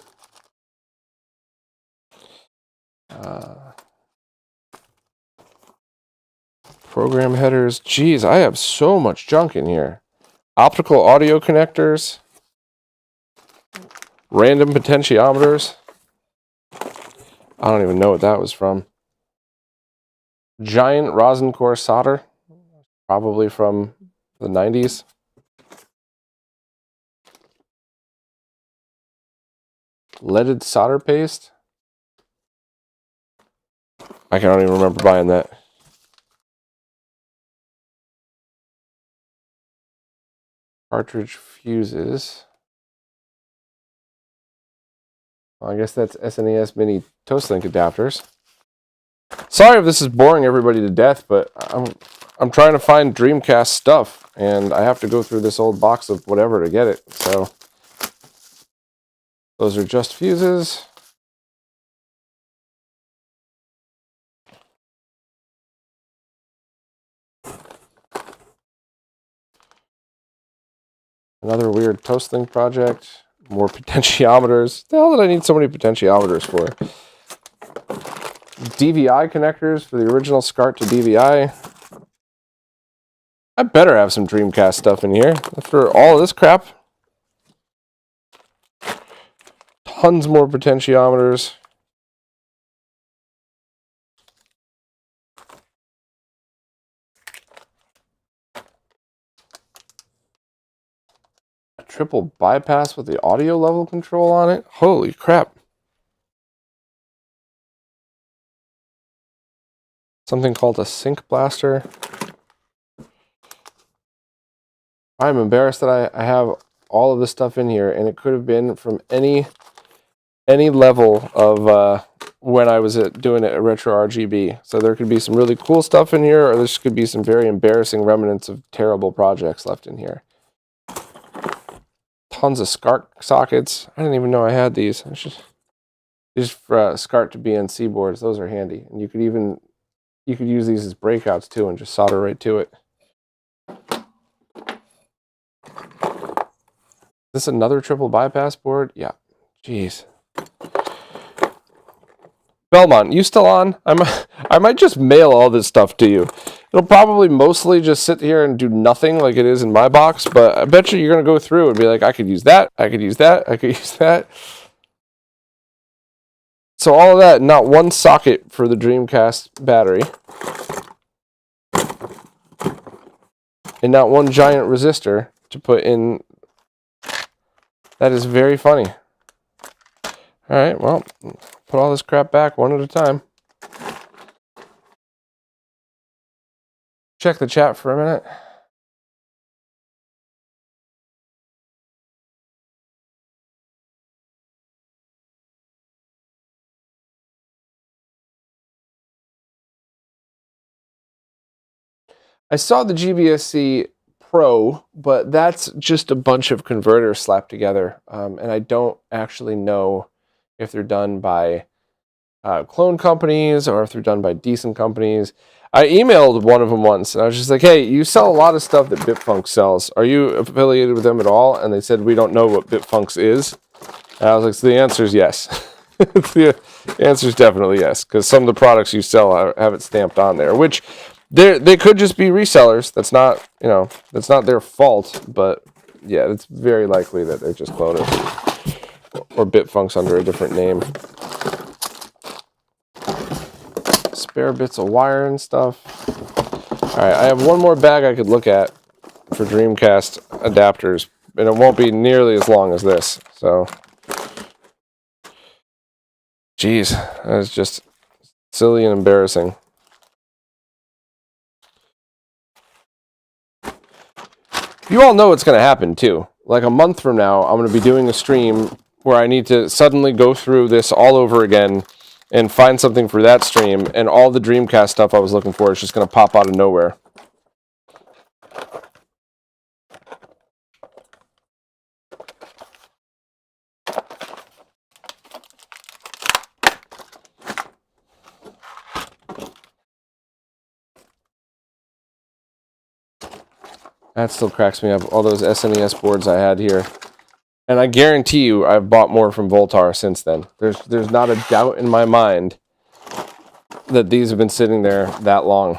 Program headers. Geez, I have so much junk in here. Optical audio connectors. Random potentiometers. I don't even know what that was from. Giant rosin core solder. Probably from the 90s. Leaded solder paste. I can't even remember buying that. Cartridge fuses. Well, I guess that's SNES Mini Toastlink adapters. Sorry if this is boring everybody to death, but I'm trying to find Dreamcast stuff, and I have to go through this old box of whatever to get it. So those are just fuses. Another weird Toastlink project. More potentiometers. The hell did I need so many potentiometers for? DVI connectors for the original SCART to DVI. I better have some Dreamcast stuff in here. After all of this crap. Tons more potentiometers. A triple bypass with the audio level control on it. Holy crap. Something called a sync blaster. I'm embarrassed that I have all of this stuff in here, and it could have been from any level of when I was doing it at RetroRGB. So there could be some really cool stuff in here, or there could be some very embarrassing remnants of terrible projects left in here. Tons of SCART sockets. I didn't even know I had these. These for SCART to BNC boards. Those are handy, and you could use these as breakouts too, and just solder right to it. Is this another triple bypass board? Yeah. Jeez. Belmont, you still on? I might just mail all this stuff to you. It'll probably mostly just sit here and do nothing like it is in my box, but I bet you're going to go through and be like, I could use that, I could use that, I could use that. So all of that, not one socket for the Dreamcast battery. And not one giant resistor to put in. That is very funny. Alright, well, put all this crap back one at a time. Check the chat for a minute. I saw the GBSC Pro, but that's just a bunch of converters slapped together. And I don't actually know if they're done by clone companies or if they're done by decent companies. I emailed one of them once, and I was just like, hey, you sell a lot of stuff that Bitfunks sells. Are you affiliated with them at all? And they said, we don't know what Bitfunks is. And I was like, so the answer is yes. The answer is definitely yes, because some of the products you sell have it stamped on there, which they could just be resellers. That's not, that's not their fault, but yeah, it's very likely that they're just cloners or Bitfunks under a different name. Spare bits of wire and stuff. Alright, I have one more bag I could look at for Dreamcast adapters, and it won't be nearly as long as this, so. Jeez, that is just silly and embarrassing. You all know what's going to happen, too. Like a month from now, I'm going to be doing a stream where I need to suddenly go through this all over again and find something for that stream, and all the Dreamcast stuff I was looking for is just going to pop out of nowhere. That still cracks me up, all those SNES boards I had here. And I guarantee you I've bought more from Voltar since then. There's not a doubt in my mind that these have been sitting there that long.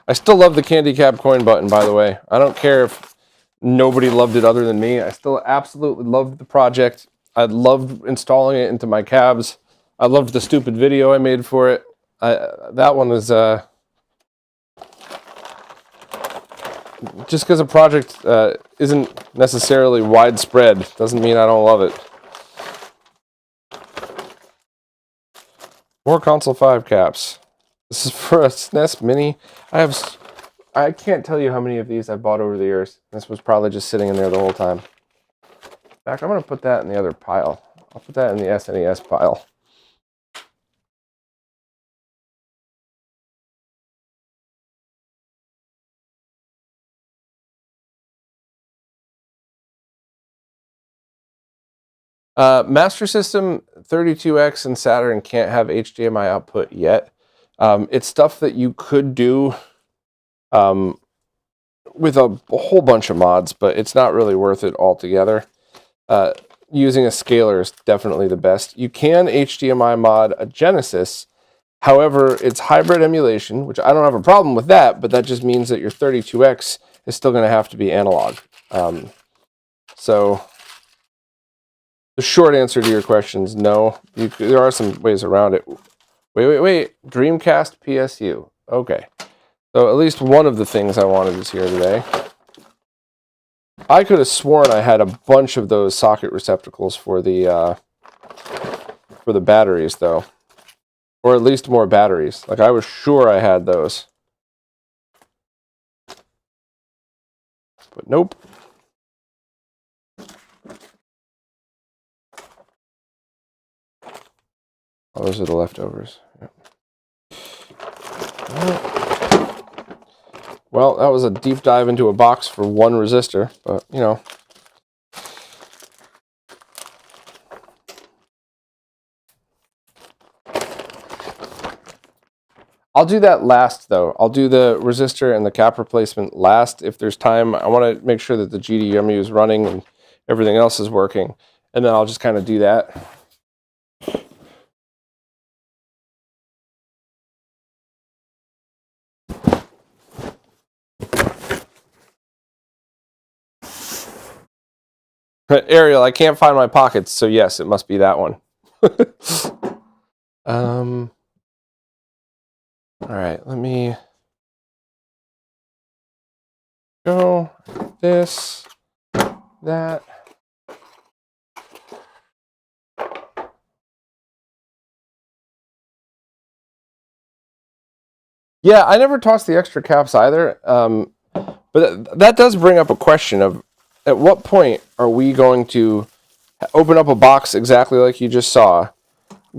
I still love the Candy Cap coin button, by the way. I don't care if nobody loved it other than me. I still absolutely loved the project. I loved installing it into my cabs. I loved the stupid video I made for it. That one was... just because a project isn't necessarily widespread doesn't mean I don't love it. More Console 5 caps. This is for a SNES Mini. I can't tell you how many of these I've bought over the years. This was probably just sitting in there the whole time. In fact, I'm going to put that in the other pile. I'll put that in the SNES pile. Master System 32X and Saturn can't have HDMI output yet. It's stuff that you could do with a whole bunch of mods, but it's not really worth it altogether. Using a scaler is definitely the best. You can HDMI mod a Genesis. However, it's hybrid emulation, which I don't have a problem with that, but that just means that your 32X is still going to have to be analog. So... the short answer to your question is no. There are some ways around it. Wait. Dreamcast PSU. Okay. So at least one of the things I wanted is here today. I could have sworn I had a bunch of those socket receptacles for the batteries, though. Or at least more batteries. Like, I was sure I had those. But nope. Oh, those are the leftovers. Yep. Well, that was a deep dive into a box for one resistor, but, you know. I'll do that last, though. I'll do the resistor and the cap replacement last if there's time. I want to make sure that the GDMU is running and everything else is working, and then I'll just kind of do that. Ariel, I can't find my pockets, so yes, it must be that one. All right, let me go this, that. Yeah, I never tossed the extra caps either. But that does bring up a question of, at what point are we going to open up a box exactly like you just saw,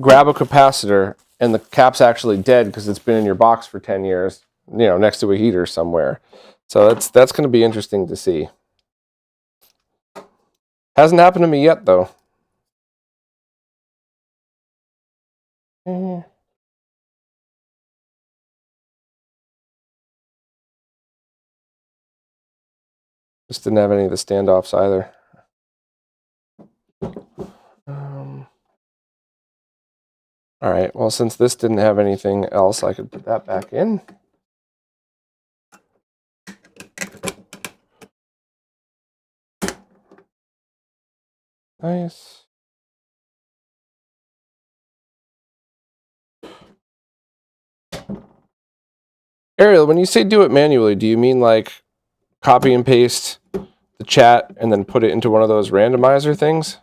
grab a capacitor, and the cap's actually dead because it's been in your box for 10 years, next to a heater somewhere. So that's going to be interesting to see. Hasn't happened to me yet, though. Just didn't have any of the standoffs either. All right, well, since this didn't have anything else, I could put that back in. Nice. Ariel, when you say do it manually, do you mean like copy and paste the chat and then put it into one of those randomizer things?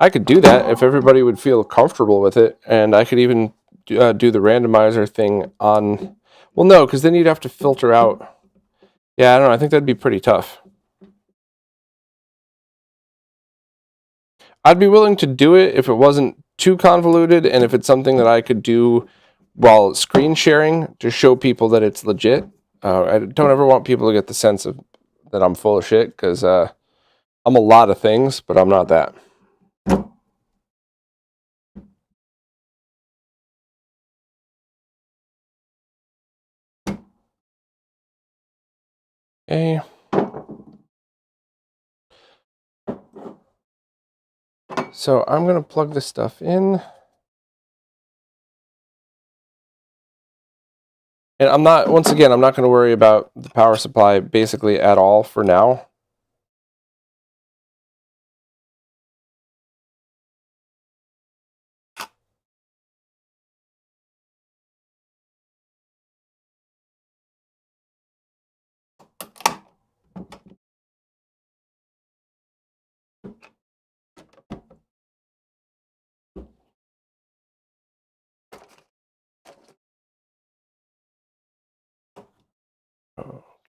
I could do that if everybody would feel comfortable with it, and I could even do the randomizer thing on... Well, no, because then you'd have to filter out... Yeah, I don't know. I think that'd be pretty tough. I'd be willing to do it if it wasn't too convoluted, and if it's something that I could do while screen sharing to show people that it's legit. I don't ever want people to get the sense of that I'm full of shit, because I'm a lot of things, but I'm not that. Okay. So I'm going to plug this stuff in. And I'm not going to worry about the power supply basically at all for now.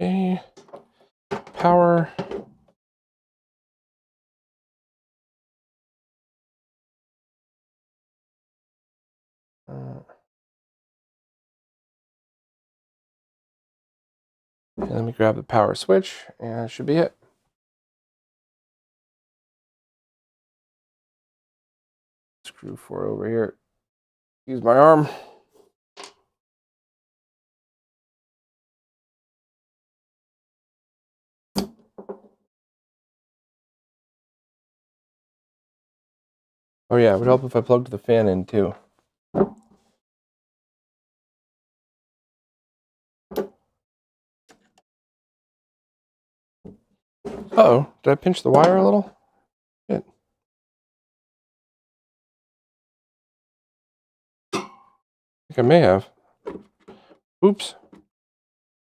Okay. Power. And let me grab the power switch, and that should be it. Screw 4 over here. Use my arm. Oh yeah, it would help if I plugged the fan in too. Uh-oh, did I pinch the wire a little? Shit. I think I may have. Oops.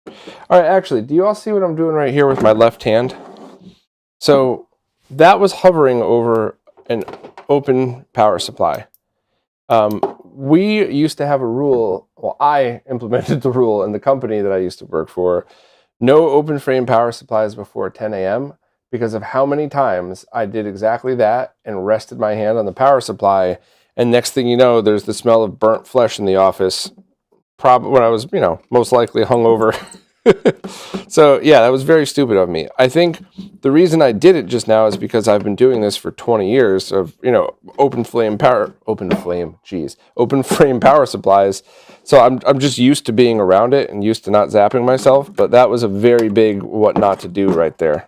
All right, actually, do you all see what I'm doing right here with my left hand? So that was hovering over an open power supply. We used to have a rule, well, I implemented the rule in the company that I used to work for, no open frame power supplies before 10 a.m. because of how many times I did exactly that and rested my hand on the power supply, and next thing you know, there's the smell of burnt flesh in the office, probably when I was, most likely hungover. So yeah, that was very stupid of me. I think the reason I did it just now is because I've been doing this for 20 years of, open frame power supplies. So I'm just used to being around it and used to not zapping myself, but that was a very big what not to do right there.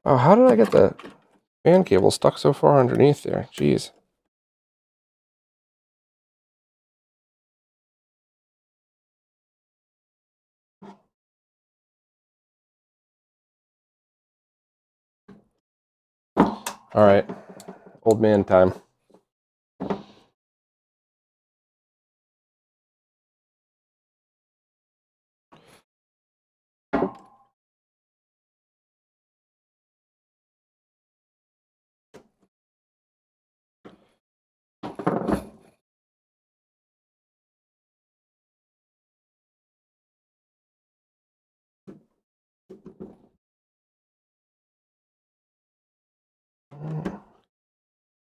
Oh, how did I get the fan cable stuck so far underneath there? Jeez. All right, old man time.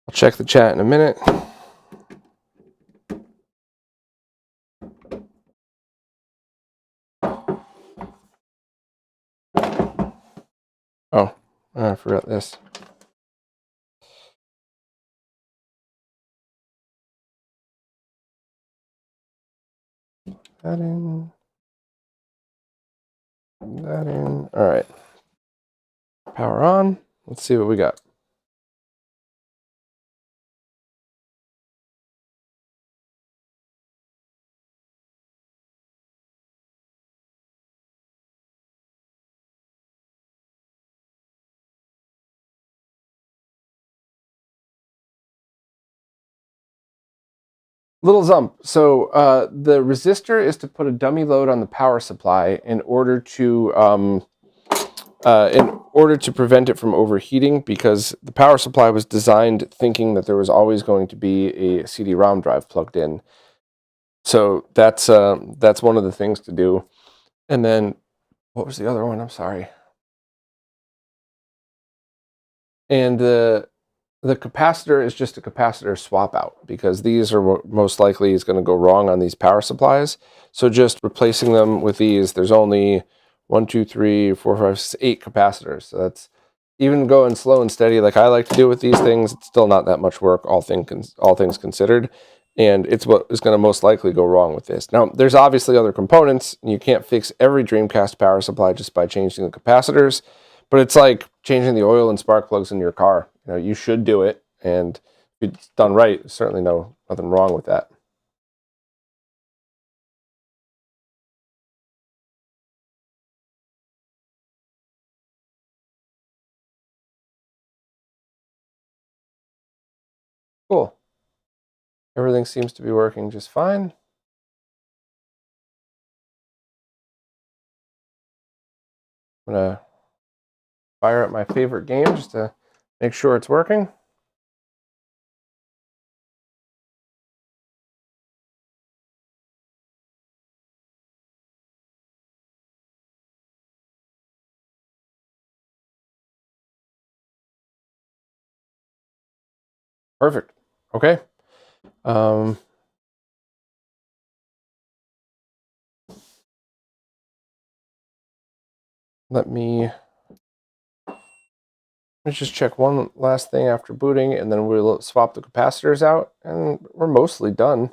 I'll check the chat in a minute. Oh, I forgot this. That in. That in. All right. Power on. Let's see what we got. Little Zump. So the resistor is to put a dummy load on the power supply in order to prevent it from overheating, because the power supply was designed thinking that there was always going to be a CD-ROM drive plugged in. So that's one of the things to do. And then what was the other one? I'm sorry. And the capacitor is just a capacitor swap out, because these are what most likely is going to go wrong on these power supplies. So just replacing them with these, there's only 1, 2, 3, 4, 5, 6, 8 capacitors. So that's, even going slow and steady like I like to do with these things, it's still not that much work, all things considered. And it's what is going to most likely go wrong with this. Now, there's obviously other components. You can't fix every Dreamcast power supply just by changing the capacitors. But it's like changing the oil and spark plugs in your car. You know, you should do it, and if it's done right, there's certainly nothing wrong with that. Cool. Everything seems to be working just fine. I'm gonna fire up my favorite game just to make sure it's working. Perfect. Okay. Let's just check one last thing after booting, and then we'll swap the capacitors out, and we're mostly done.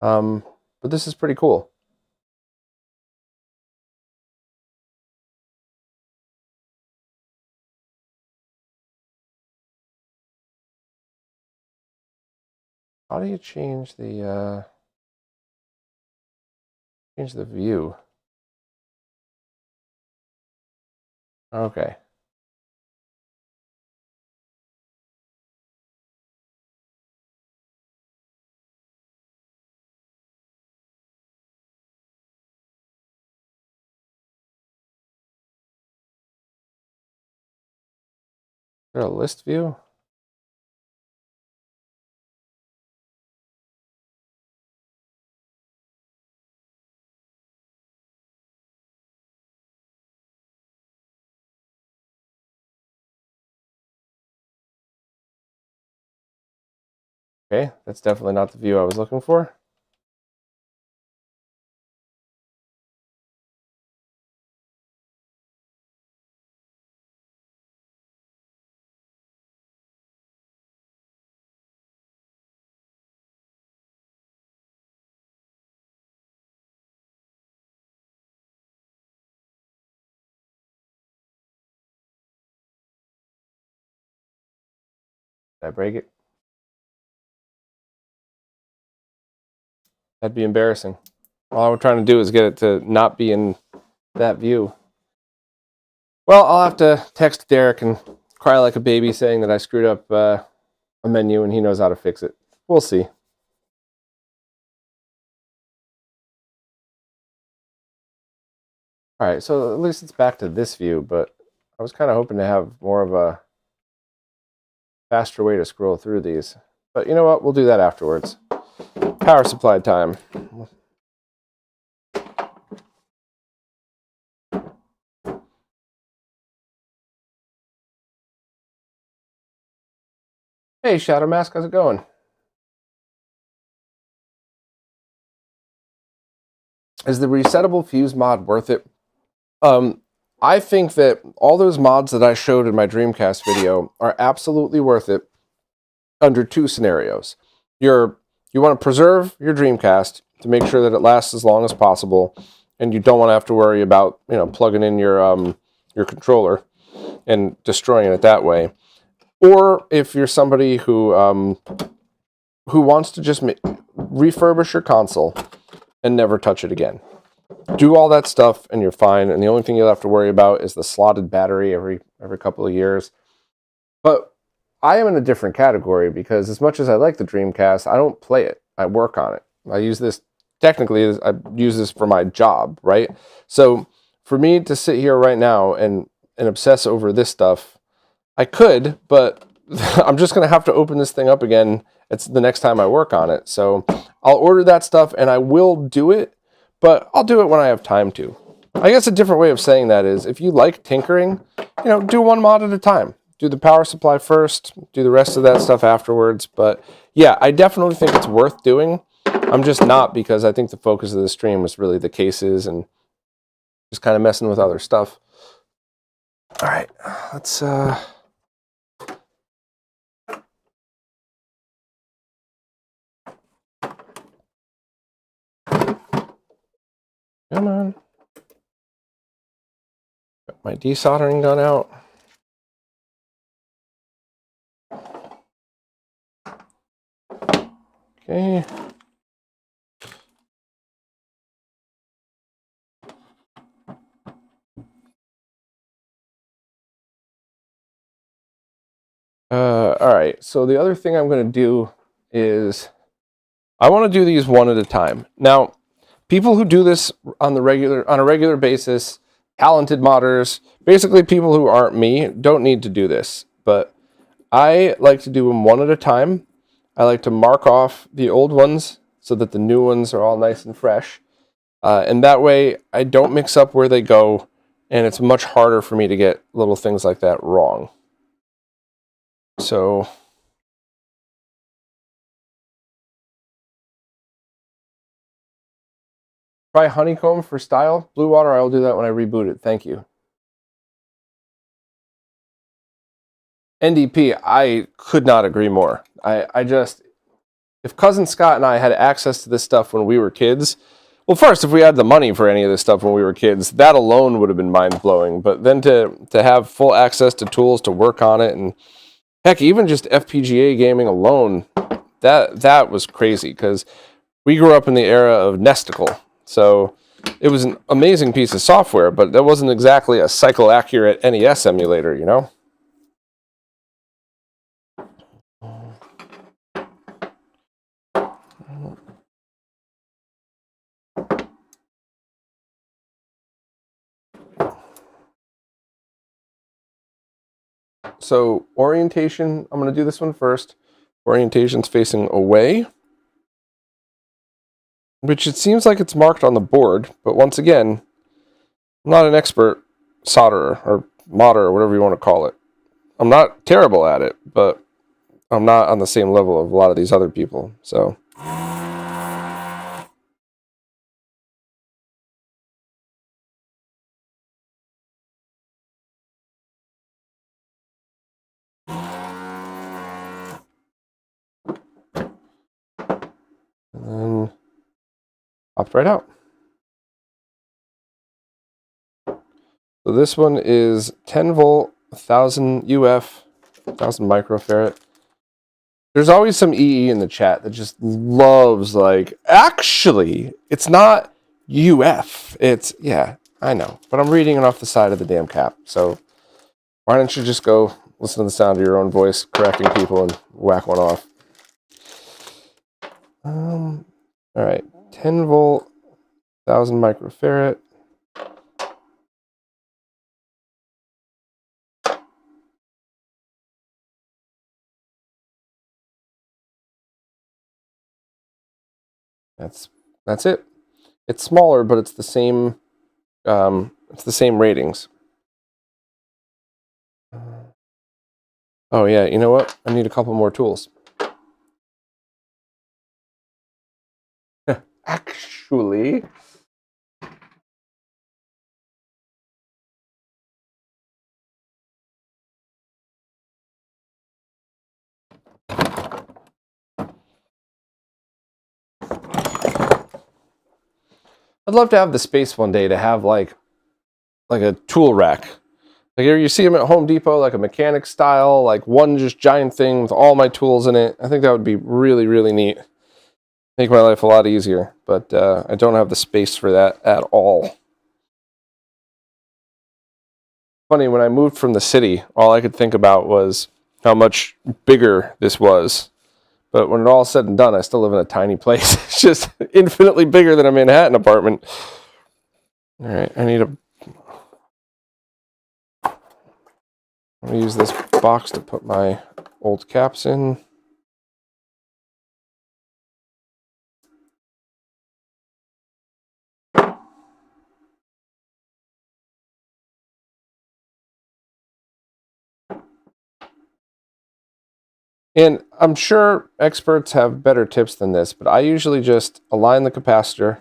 But this is pretty cool. How do you change the view? Okay. Is there a list view? Okay, that's definitely not the view I was looking for. Did I break it? That'd be embarrassing. All we're trying to do is get it to not be in that view. Well, I'll have to text Derek and cry like a baby saying that I screwed up a menu and he knows how to fix it. We'll see. All right, so at least it's back to this view, but I was kind of hoping to have more of a faster way to scroll through these. But you know what? We'll do that afterwards. Power supply time. Hey, Shadow Mask, how's it going? Is the resettable fuse mod worth it? I think that all those mods that I showed in my Dreamcast video are absolutely worth it under two scenarios. You want to preserve your Dreamcast to make sure that it lasts as long as possible, and you don't want to have to worry about plugging in your controller and destroying it that way. Or if you're somebody who wants to just refurbish your console and never touch it again. Do all that stuff and you're fine, and the only thing you'll have to worry about is the slotted battery every couple of years. But I am in a different category because as much as I like the Dreamcast, I don't play it. I work on it. I use this, technically, I use this for my job, right? So for me to sit here right now and obsess over this stuff, I could, but I'm just going to have to open this thing up again. It's the next time I work on it. So I'll order that stuff and I will do it, but I'll do it when I have time to. I guess a different way of saying that is if you like tinkering, do one mod at a time. Do the power supply first, do the rest of that stuff afterwards. But yeah, I definitely think it's worth doing. I'm just not, because I think the focus of the stream was really the cases and just kind of messing with other stuff. All right, let's come on. Got my desoldering gun out. Okay. All right, so the other thing I'm going to do is I want to do these one at a time. Now, people who do this on a regular basis, talented modders, basically people who aren't me, don't need to do this. But I like to do them one at a time. I like to mark off the old ones so that the new ones are all nice and fresh. And that way I don't mix up where they go, and it's much harder for me to get little things like that wrong. So try honeycomb for style. Blue water, I will do that when I reboot it. Thank you. NDP, I could not agree more. I just, if Cousin Scott and I had access to this stuff when we were kids, well, first, if we had the money for any of this stuff when we were kids, that alone would have been mind-blowing. But then to have full access to tools to work on it, and heck, even just FPGA gaming alone, that was crazy, because we grew up in the era of Nesticle. So it was an amazing piece of software, but that wasn't exactly a cycle-accurate NES emulator, So orientation, I'm going to do this one first. Orientation's facing away, which it seems like it's marked on the board, but once again, I'm not an expert solderer or modder or whatever you want to call it. I'm not terrible at it, but I'm not on the same level of a lot of these other people, so. And then popped right out. So this one is 10 volt, 1000 UF, 1000 microfarad. There's always some EE in the chat that just loves, like, actually, it's not UF. It's, yeah, I know. But I'm reading it off the side of the damn cap. So why don't you just go listen to the sound of your own voice correcting people and whack one off. All right, 10 volt, 1000 microfarad. That's it. It's smaller, but it's the same. It's the same ratings. Oh yeah, you know what? I need a couple more tools. Actually, I'd love to have the space one day to have like a tool rack. Like you see them at Home Depot, like a mechanic style, like one just giant thing with all my tools in it. I think that would be really, really neat. Make my life a lot easier, but I don't have the space for that at all. Funny, when I moved from the city, all I could think about was how much bigger this was. But when it all said and done, I still live in a tiny place. It's just infinitely bigger than a Manhattan apartment. All right, I'm going to use this box to put my old caps in. And I'm sure experts have better tips than this, but I usually just align the capacitor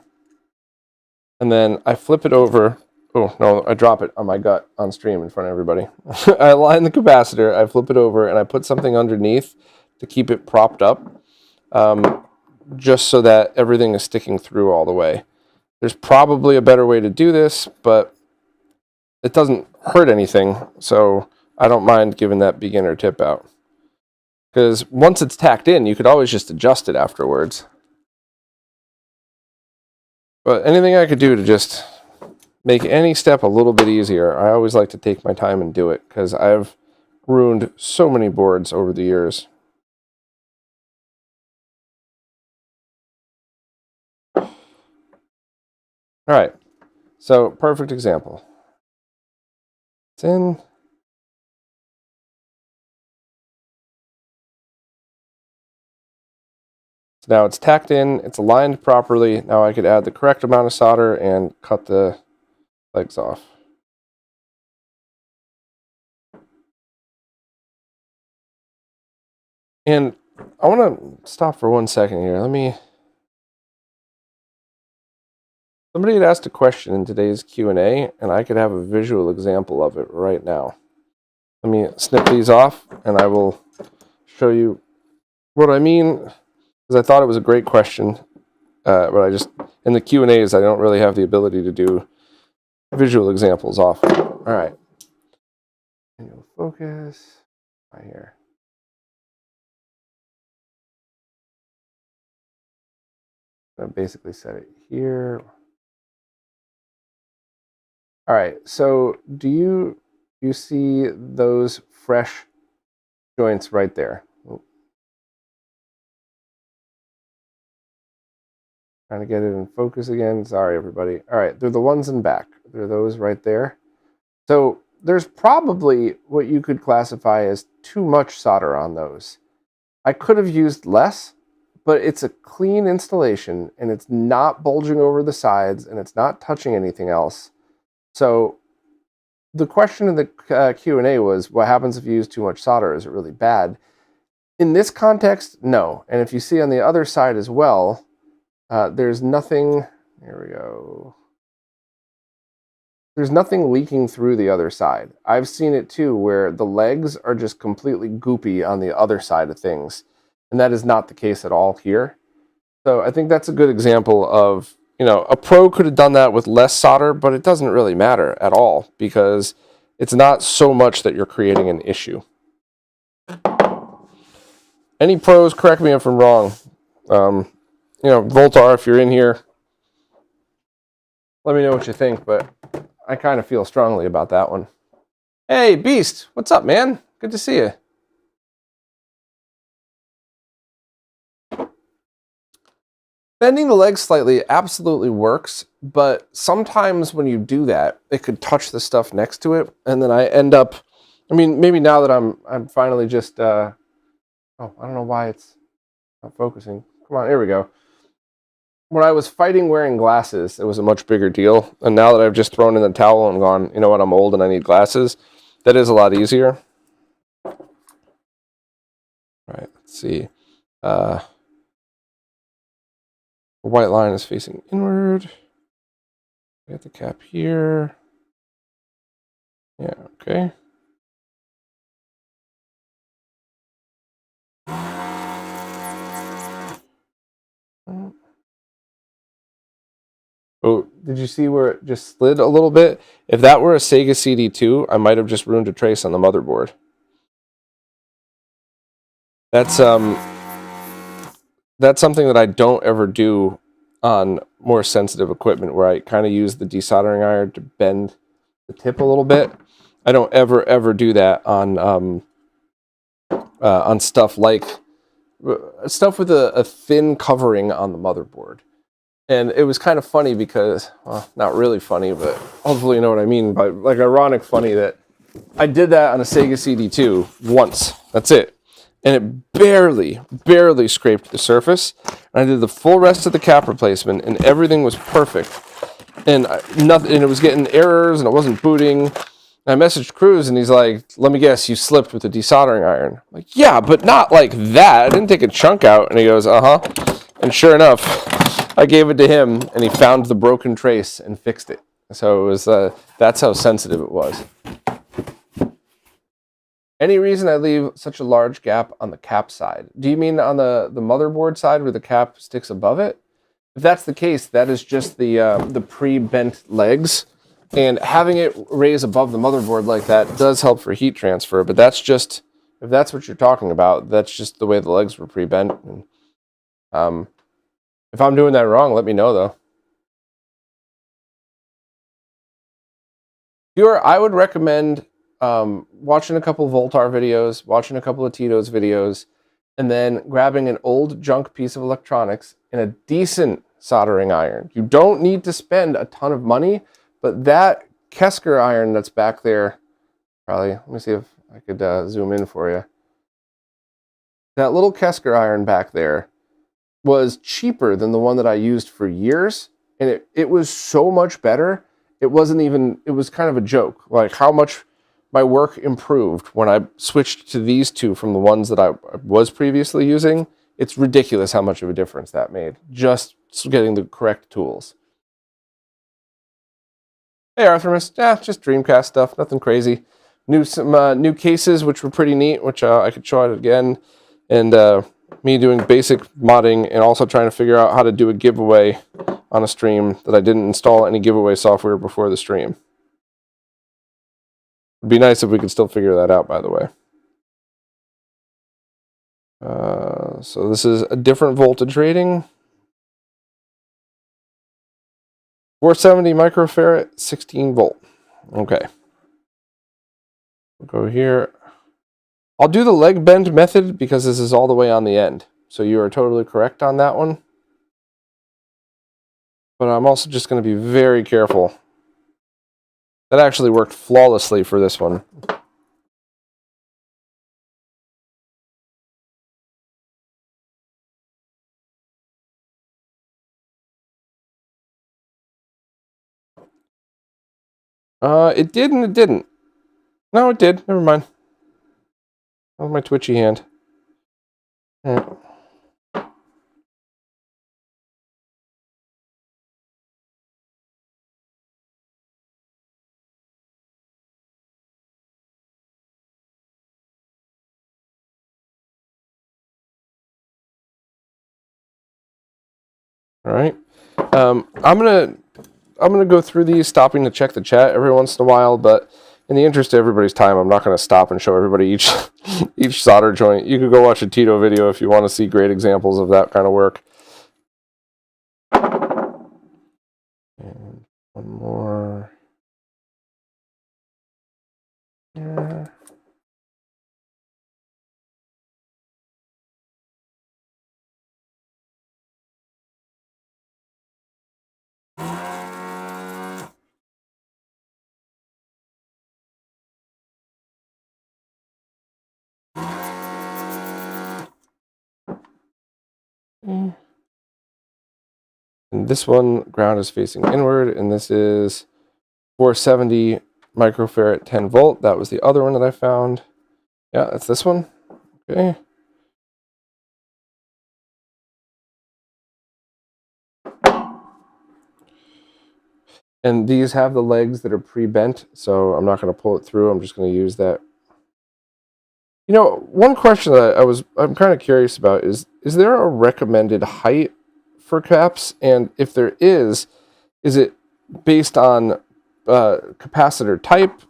and then I flip it over. Oh, no, I drop it on my gut on stream in front of everybody. I align the capacitor, I flip it over, and I put something underneath to keep it propped up, just so that everything is sticking through all the way. There's probably a better way to do this, but it doesn't hurt anything, so I don't mind giving that beginner tip out. Because once it's tacked in, you could always just adjust it afterwards. But anything I could do to just make any step a little bit easier, I always like to take my time and do it, because I've ruined so many boards over the years. All right, so perfect example. It's in. So now it's tacked in, it's aligned properly. Now I could add the correct amount of solder and cut the legs off. And I want to stop for 1 second here. Somebody had asked a question in today's Q&A, and I could have a visual example of it right now. Let me snip these off, and I will show you what I mean, because I thought it was a great question, but I just, in the Q&As, I don't really have the ability to do visual examples off. All right. And you'll focus right here. I basically set it here. All right, so do you see those fresh joints right there? Trying to get it in focus again. Sorry, everybody. All right, they're the ones in back. They're those right there. So there's probably what you could classify as too much solder on those. I could have used less, but it's a clean installation, and it's not bulging over the sides, and it's not touching anything else. So the question in the Q&A was, what happens if you use too much solder? Is it really bad? In this context, no. And if you see on the other side as well, there's nothing, here we go. There's nothing leaking through the other side. I've seen it too, where the legs are just completely goopy on the other side of things. And that is not the case at all here. So I think that's a good example of, a pro could have done that with less solder, but it doesn't really matter at all, because it's not so much that you're creating an issue. Any pros, correct me if I'm wrong. Voltar, if you're in here, let me know what you think, but I kind of feel strongly about that one. Hey, Beast, what's up, man? Good to see you. Bending the legs slightly absolutely works, but sometimes when you do that, it could touch the stuff next to it, and then I end up, I mean, maybe now that I'm finally just, oh, I don't know why it's not focusing. Come on, here we go. When I was fighting wearing glasses, it was a much bigger deal, and now that I've just thrown in the towel and gone, you know what, I'm old and I need glasses, that is a lot easier. All right, let's see. The white line is facing inward. Get the cap here. Yeah, okay. Oh, did you see where it just slid a little bit? If that were a Sega CD2, I might have just ruined a trace on the motherboard. That's something that I don't ever do on more sensitive equipment, where I kind of use the desoldering iron to bend the tip a little bit. I don't ever do that on stuff like stuff with a thin covering on the motherboard. And it was kind of funny because, well, not really funny, but hopefully you know what I mean by, like, ironic funny, that I did that on a Sega CD2 once. That's it. And it barely scraped the surface. And I did the full rest of the cap replacement, and everything was perfect. And nothing, and it was getting errors, and it wasn't booting. And I messaged Cruz, and he's like, "Let me guess, you slipped with the desoldering iron." I'm like, yeah, but not like that. I didn't take a chunk out. And he goes, "Uh-huh." And sure enough, I gave it to him, and he found the broken trace and fixed it. So it was, that's how sensitive it was. Any reason I leave such a large gap on the cap side? Do you mean on the motherboard side where the cap sticks above it? If that's the case, that is just the pre-bent legs. And having it raise above the motherboard like that does help for heat transfer, but that's just, if that's what you're talking about, that's just the way the legs were pre-bent. And, if I'm doing that wrong, let me know, though. I would recommend watching a couple of Voltar videos, watching a couple of Tito's videos, and then grabbing an old junk piece of electronics and a decent soldering iron. You don't need to spend a ton of money, but that Kesker iron that's back there, probably, let me see if I could zoom in for you. That little Kesker iron back there was cheaper than the one that I used for years, and it was so much better. It wasn't even, it was kind of a joke, like how much my work improved when I switched to these two from the ones that I was previously using. It's ridiculous how much of a difference that made, just getting the correct tools. Hey Arthremis, just Dreamcast stuff, nothing crazy. Some new cases, which were pretty neat, which I could show it again, and me doing basic modding and also trying to figure out how to do a giveaway on a stream that I didn't install any giveaway software before the stream. It'd be nice if we could still figure that out, by the way. So this is a different voltage rating. 470 microfarad, 16 volt. Okay. We'll go here. I'll do the leg bend method because this is all the way on the end. So you are totally correct on that one. But I'm also just going to be very careful. That actually worked flawlessly for this one. It did and it didn't. No, it did. Never mind. That was my twitchy hand. All right. I'm gonna go through these, stopping to check the chat every once in a while, but in the interest of everybody's time, I'm not gonna stop and show everybody each each solder joint. You could go watch a Tito video if you want to see great examples of that kind of work. And one more. Yeah. And this one, ground is facing inward, and this is 470 microfarad 10 volt. That was the other one that I found. Yeah, that's this one. Okay. And these have the legs that are pre-bent, so I'm not going to pull it through. I'm just going to use that. You know, one question that I'm kind of curious about is there a recommended height for caps? And if there is it based on capacitor type,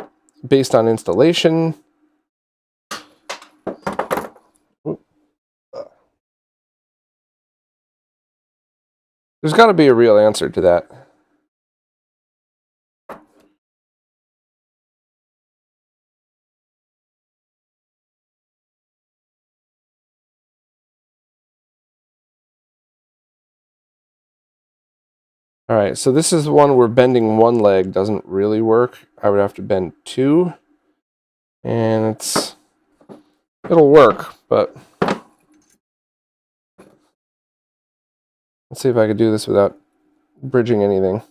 based on installation? There's got to be a real answer to that. All right, so this is the one where bending one leg doesn't really work. I would have to bend two, and it'll work, but let's see if I could do this without bridging anything.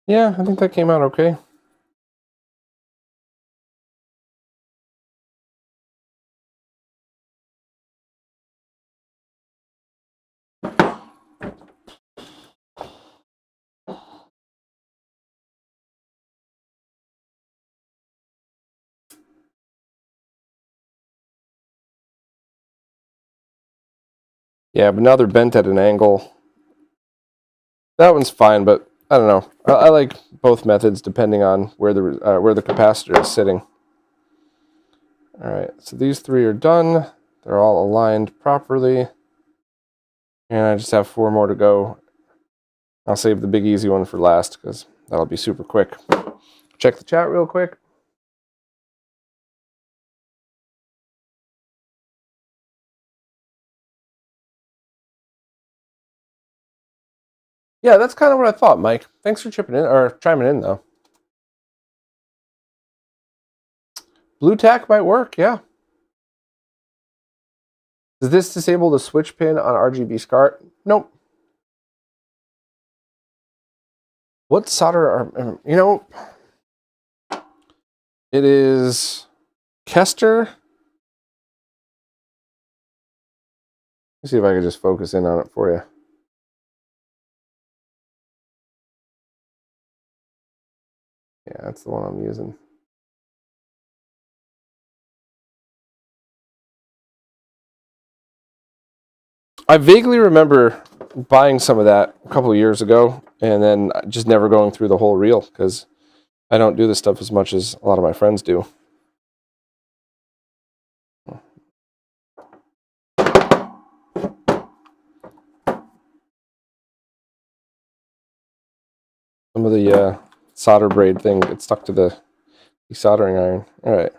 Yeah, I think that came out okay. Yeah, but now they're bent at an angle. That one's fine, but I don't know. I like both methods depending on where the capacitor is sitting. All right, so these three are done. They're all aligned properly. And I just have 4 more to go. I'll save the big easy one for last because that'll be super quick. Check the chat real quick. Yeah, that's kind of what I thought, Mike. Thanks for chiming in, though. Blue tack might work, yeah. Does this disable the switch pin on RGB SCART? Nope. What solder are, you know, it is Kester. Let's see if I can just focus in on it for you. Yeah, that's the one I'm using. I vaguely remember buying some of that a couple of years ago and then just never going through the whole reel because I don't do this stuff as much as a lot of my friends do. Some of the solder braid thing gets stuck to the desoldering iron. All right.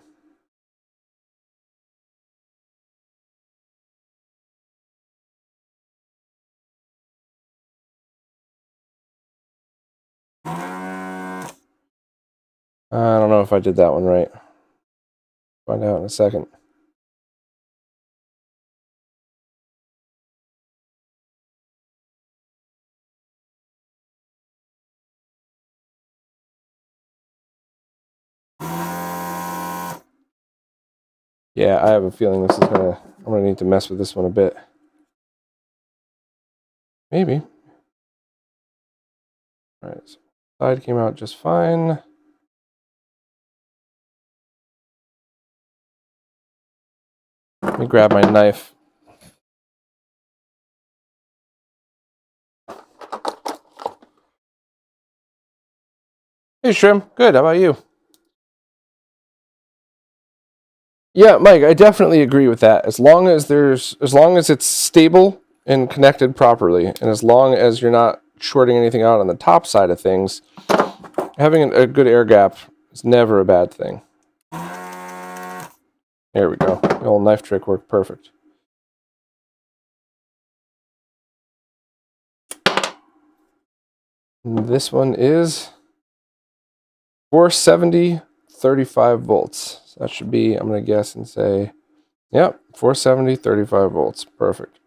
I don't know if I did that one right. Find out in a second. Yeah, I have a feeling I'm gonna need to mess with this one a bit. Maybe. All right, so side came out just fine. Let me grab my knife. Hey, Shrim. Good. How about you? Yeah, Mike, I definitely agree with that. As long as it's stable and connected properly, and as long as you're not shorting anything out on the top side of things, having a good air gap is never a bad thing. There we go. The old knife trick worked perfect. And this one is 470, 35 volts. So that should be, I'm going to guess and say, yep, 470, 35 volts. Perfect.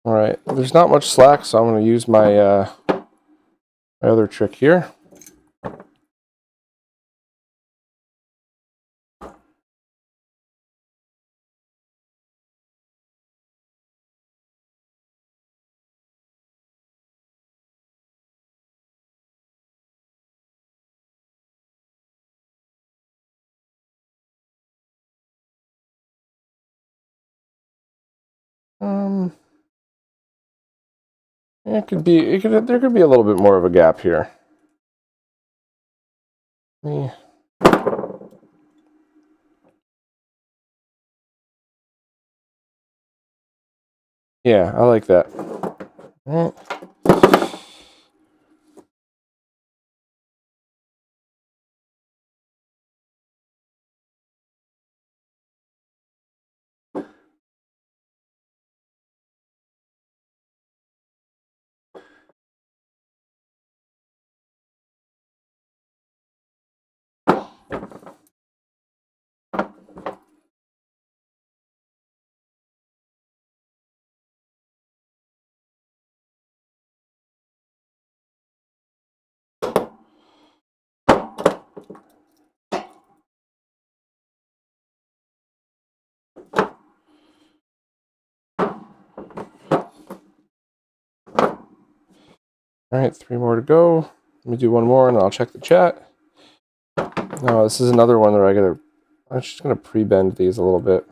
All right, there's not much slack, so I'm going to use my my other trick here. There could be a little bit more of a gap here. Yeah, I like that. All right, 3 more to go. Let me do one more, and I'll check the chat. No, this is another one that I'm just gonna pre-bend these a little bit.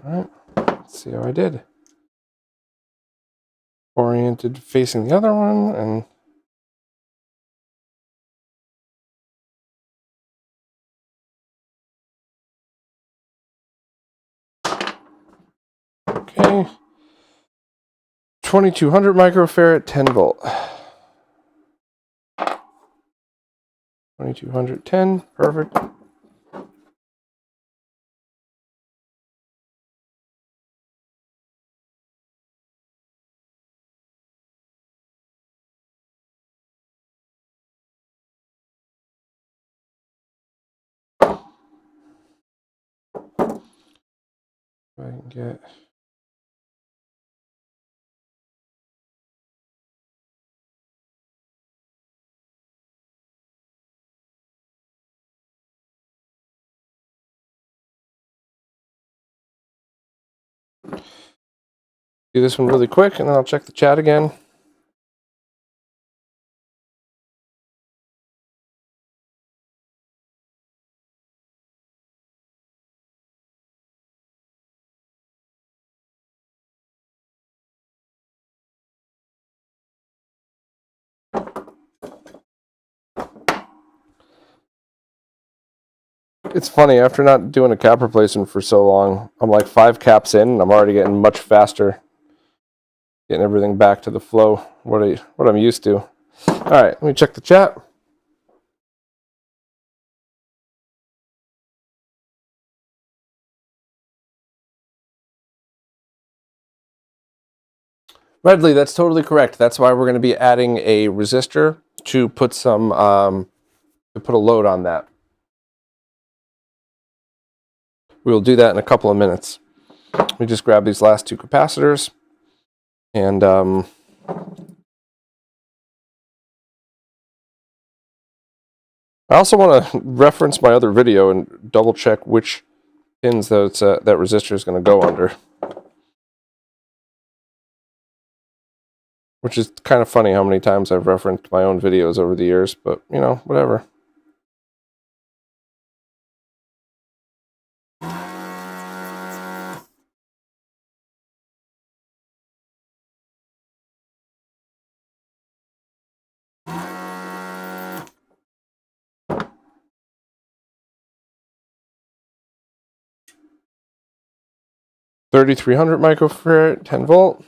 All right, let's see how I did. Oriented facing the other one, and okay. 2200 microfarad, 10 volt. 2200, 10, perfect. If I can get do this one really quick, and then I'll check the chat again. It's funny, after not doing a cap replacement for so long, I'm like 5 caps in, and I'm already getting much faster, getting everything back to the flow, what I'm used to. All right, let me check the chat. Redley, that's totally correct. That's why we're going to be adding a resistor to put some to put a load on that. We'll do that in a couple of minutes. We just grab these last two capacitors, and I also want to reference my other video and double check which pins that resistor is going to go under. Which is kind of funny how many times I've referenced my own videos over the years, but, you know, whatever. $3,300 microfarad, 10 volt,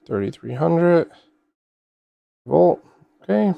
3,300 volt, okay.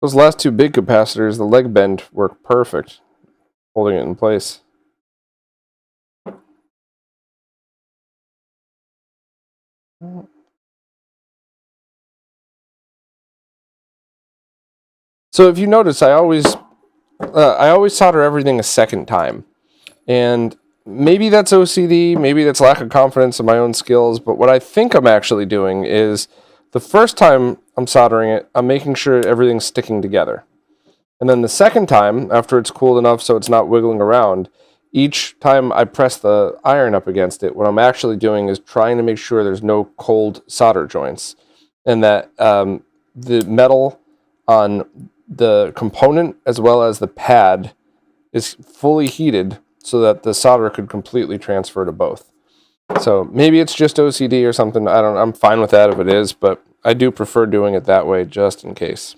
Those last two big capacitors, the leg bend, work perfect, holding it in place. So if you notice, I always solder everything a second time, and maybe that's OCD, maybe that's lack of confidence in my own skills. But what I think I'm actually doing is the first time I'm soldering it, I'm making sure everything's sticking together, and then the second time, after it's cooled enough so it's not wiggling around, each time I press the iron up against it, what I'm actually doing is trying to make sure there's no cold solder joints, and that the metal on the component as well as the pad is fully heated so that the solder could completely transfer to both. So maybe it's just OCD or something. I don't know. I'm fine with that if it is, but I do prefer doing it that way just in case.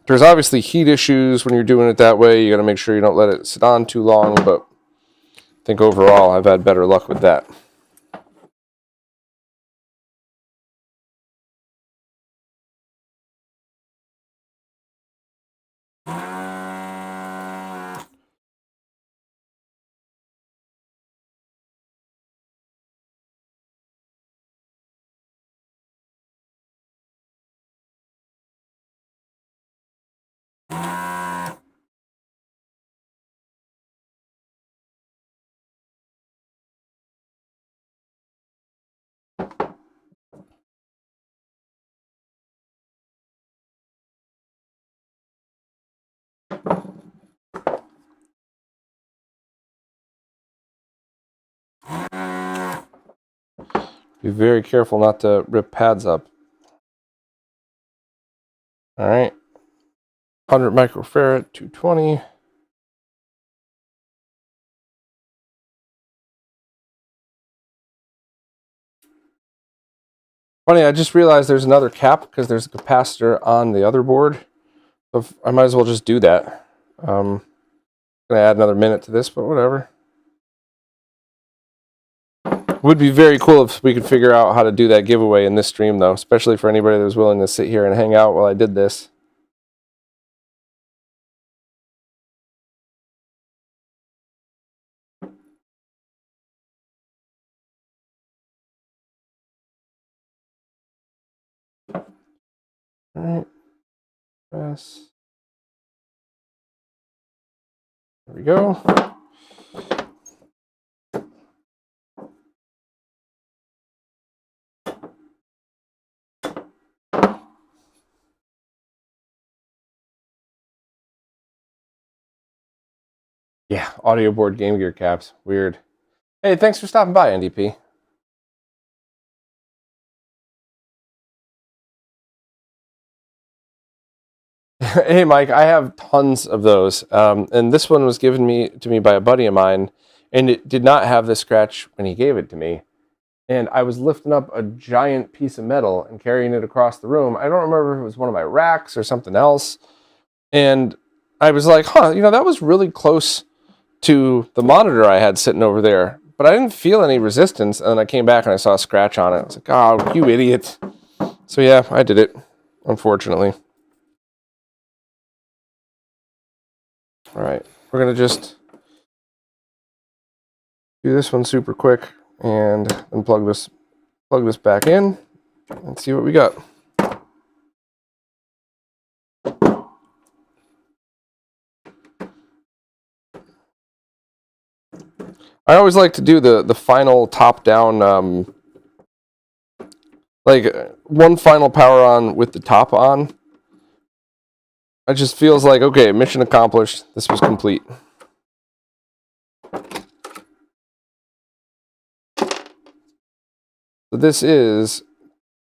There's obviously heat issues when you're doing it that way. You got to make sure you don't let it sit on too long, but I think overall I've had better luck with that. Be very careful not to rip pads up. All right, 100 microfarad, 220. Funny, I just realized there's another cap because there's a capacitor on the other board. So I might as well just do that. I'm gonna add another minute to this, but whatever. Would be very cool if we could figure out how to do that giveaway in this stream, though, especially for anybody that was willing to sit here and hang out while I did this. All right, press. There we go. Yeah, audio board Game Gear caps. Weird. Hey, thanks for stopping by, NDP. Hey, Mike, I have tons of those. And this one was given to me by a buddy of mine, and it did not have the scratch when he gave it to me. and I was lifting up a giant piece of metal and carrying it across the room. I don't remember if it was one of my racks or something else. And I was like, huh, that was really close to the monitor I had sitting over there, but I didn't feel any resistance. And then I came back and I saw a scratch on it. I was like, oh, you idiot. So yeah, I did it, unfortunately. All right, we're going to just do this one super quick and then plug this back in and see what we got. I always like to do the final top-down, like one final power on with the top on. It just feels like, okay, mission accomplished. This was complete. So this is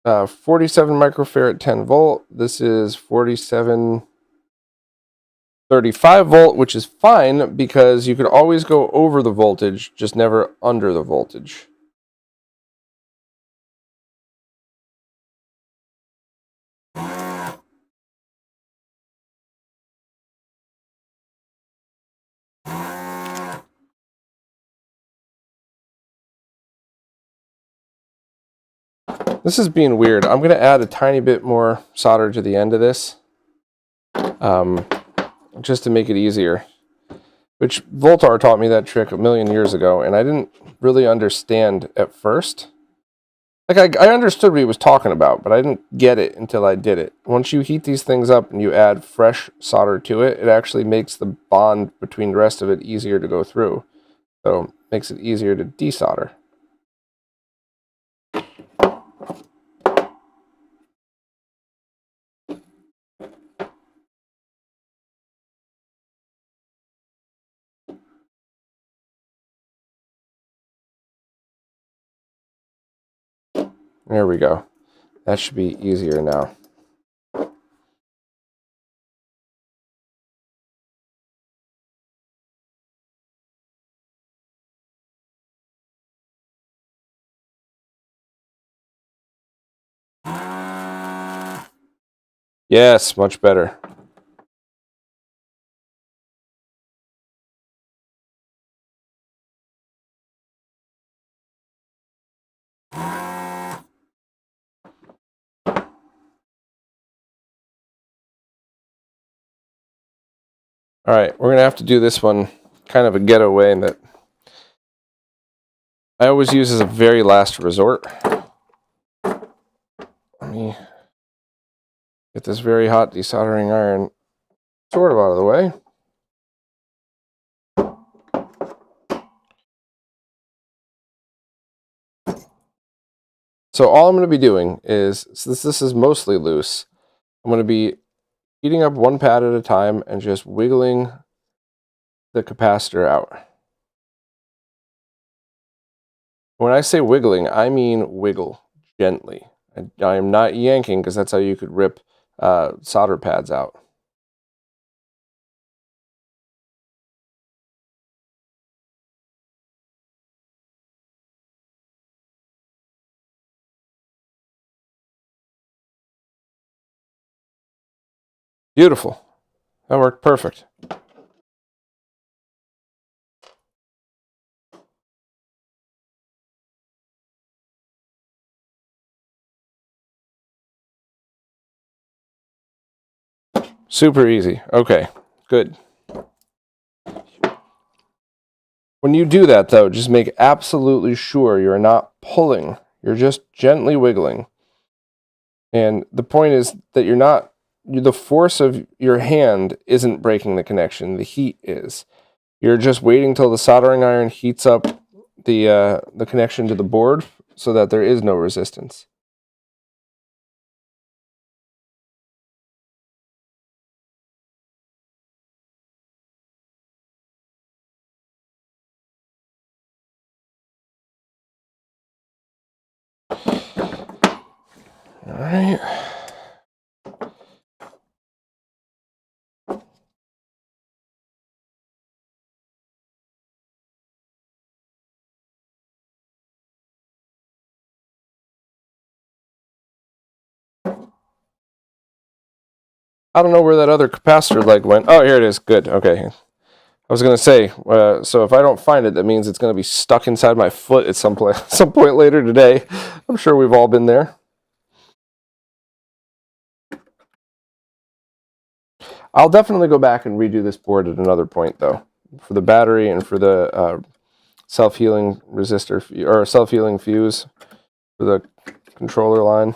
47 microfarad 10 volt. This is 4735 volt, which is fine because you could always go over the voltage, just never under the voltage. This is being weird. I'm going to add a tiny bit more solder to the end of this, just to make it easier. Which Voltar taught me that trick a million years ago, and I didn't really understand at first. Like, I understood what he was talking about, but I didn't get it until I did it. Once you heat these things up and you add fresh solder to it, it actually makes the bond between the rest of it easier to go through. So it makes it easier to desolder. There we go. That should be easier now. Yes, much better. All right, we're going to have to do this one kind of a ghetto way that I always use as a very last resort. Let me get this very hot desoldering iron sort of out of the way. So all I'm going to be doing is, since this is mostly loose, I'm going to be heating up one pad at a time and just wiggling the capacitor out. When I say wiggling, I mean wiggle gently. I am not yanking, because that's how you could rip solder pads out. Beautiful. That worked perfect. Super easy. Okay, good. When you do that, though, just make absolutely sure you're not pulling. You're just gently wiggling. And the point is that the force of your hand isn't breaking the connection. The heat is. You're just waiting till the soldering iron heats up the connection to the board so that there is no resistance. All right. I don't know where that other capacitor leg went. Oh, here it is. Good. Okay. I was going to say, so if I don't find it, that means it's going to be stuck inside my foot at some point later today. I'm sure we've all been there. I'll definitely go back and redo this board at another point, though, for the battery and for the self-healing resistor, or self-healing fuse for the controller line.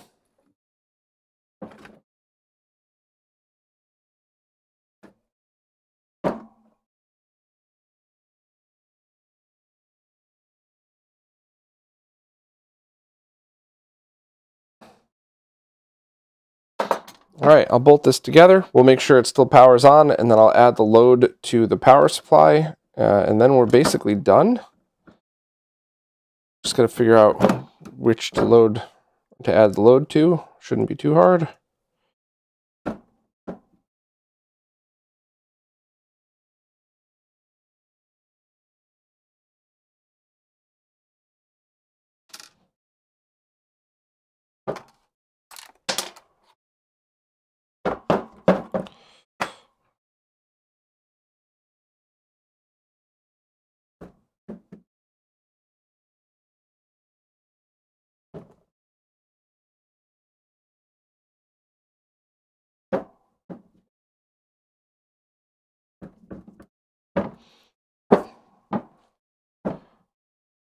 All right, I'll bolt this together. We'll make sure it still powers on, and then I'll add the load to the power supply, and then we're basically done. Just got to figure out which to add the load to. Shouldn't be too hard.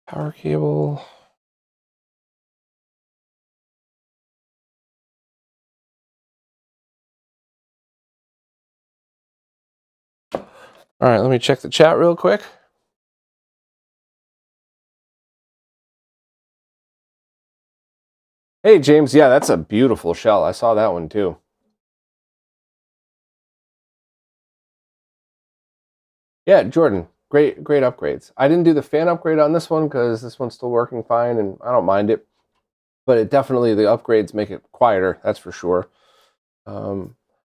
Power cable. All right, let me check the chat real quick. Hey, James. Yeah, that's a beautiful shell. I saw that one too. Yeah, Jordan, great upgrades. I didn't do the fan upgrade on this one because this one's still working fine, and I don't mind it. But it definitely, the upgrades make it quieter, that's for sure.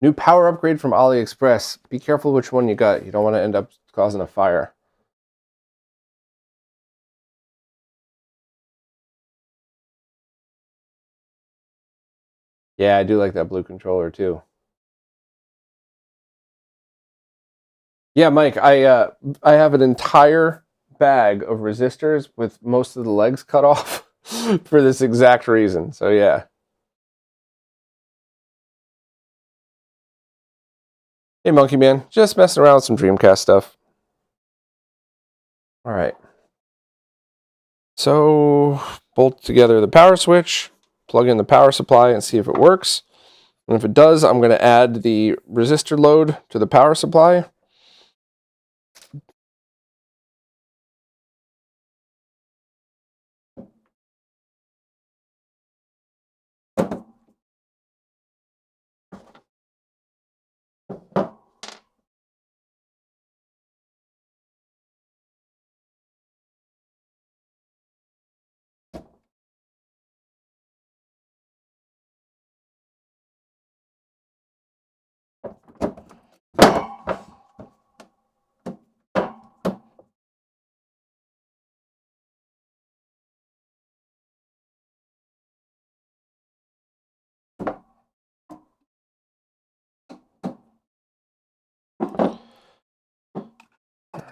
New power upgrade from AliExpress. Be careful which one you got. You don't want to end up causing a fire. Yeah, I do like that blue controller too. Yeah, Mike, I have an entire bag of resistors with most of the legs cut off for this exact reason. So yeah. Hey, Monkey Man, just messing around with some Dreamcast stuff. All right. So bolt together the power switch, plug in the power supply, and see if it works. And if it does, I'm going to add the resistor load to the power supply.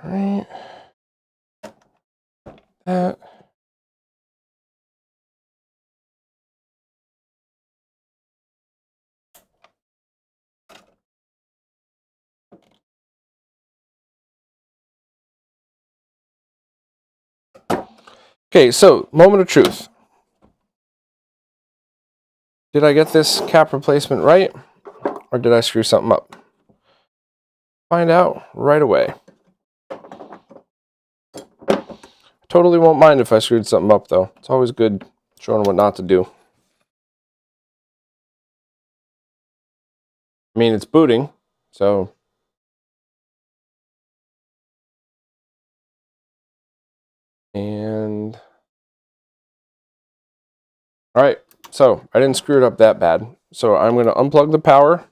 All right. That. Okay, so moment of truth. Did I get this cap replacement right, or did I screw something up? Find out right away. Totally won't mind if I screwed something up, though. It's always good showing what not to do. I mean, it's booting, so... And... Alright, so I didn't screw it up that bad. So I'm going to unplug the power,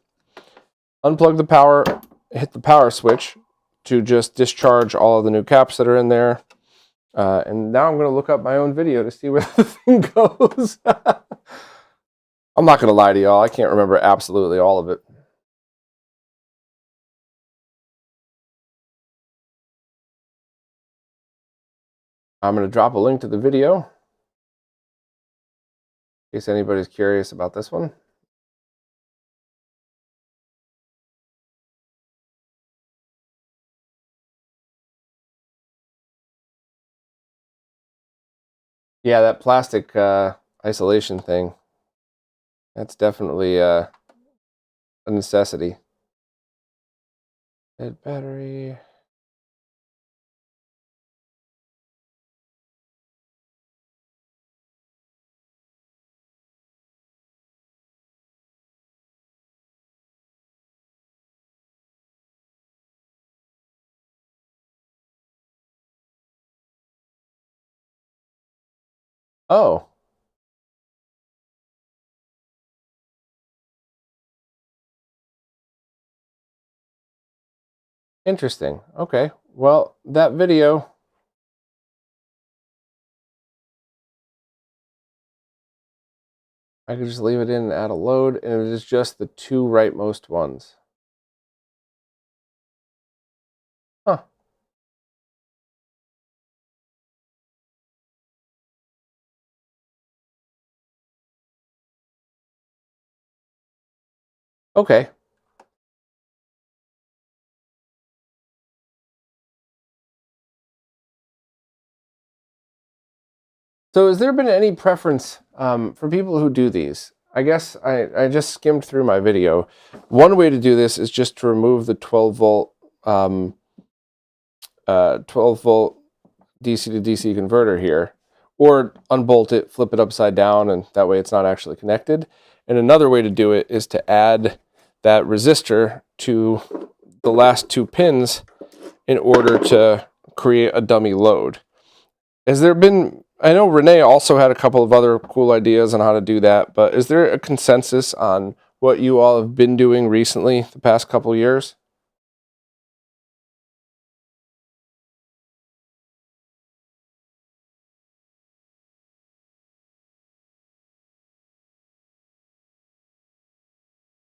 hit the power switch to just discharge all of the new caps that are in there. And now I'm going to look up my own video to see where the thing goes. I'm not going to lie to y'all. I can't remember absolutely all of it. I'm going to drop a link to the video in case anybody's curious about this one. Yeah, that plastic isolation thing, that's definitely a necessity. Dead battery. Oh, interesting. Okay. Well, that video, I could just leave it in and add a load, and it is just the two rightmost ones. Huh. Okay. So has there been any preference for people who do these? I guess I just skimmed through my video. One way to do this is just to remove the 12 volt DC to DC converter here, or unbolt it, flip it upside down, and that way it's not actually connected. And another way to do it is to add that resistor to the last two pins in order to create a dummy load. Has there been, I know Renee also had a couple of other cool ideas on how to do that, but is there a consensus on what you all have been doing recently the past couple of years?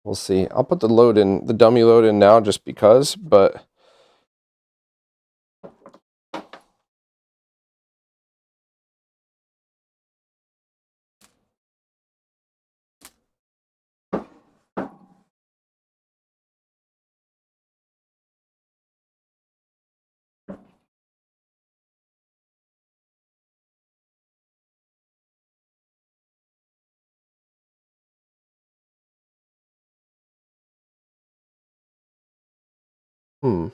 We'll see. I'll put the load in, the dummy load in now just because, but hmm.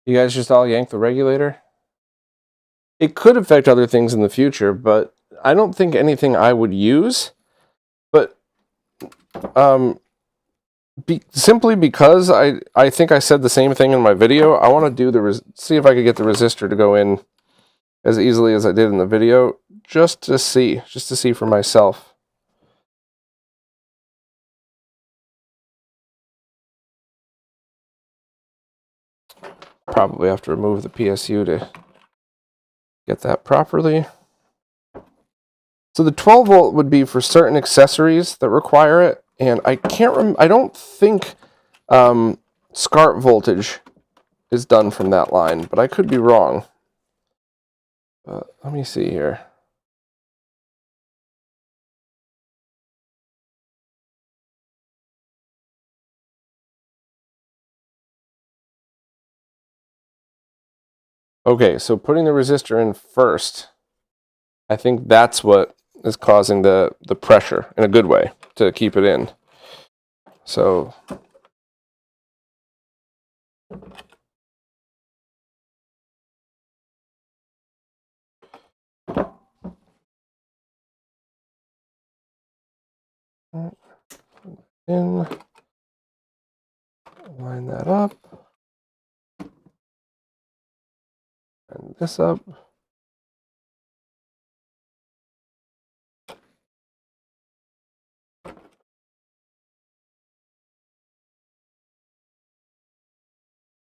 You guys just all yank the regulator? It could affect other things in the future, but I don't think anything I would use. But simply because I think I said the same thing in my video, I want to do see if I could get the resistor to go in as easily as I did in the video, just to see for myself. Probably have to remove the PSU to get that properly. So the 12 volt would be for certain accessories that require it, and I don't think SCART voltage is done from that line, but I could be wrong. Let me see here. Okay, so putting the resistor in first, I think that's what is causing the pressure in a good way to keep it in. So in, line that up, and this up.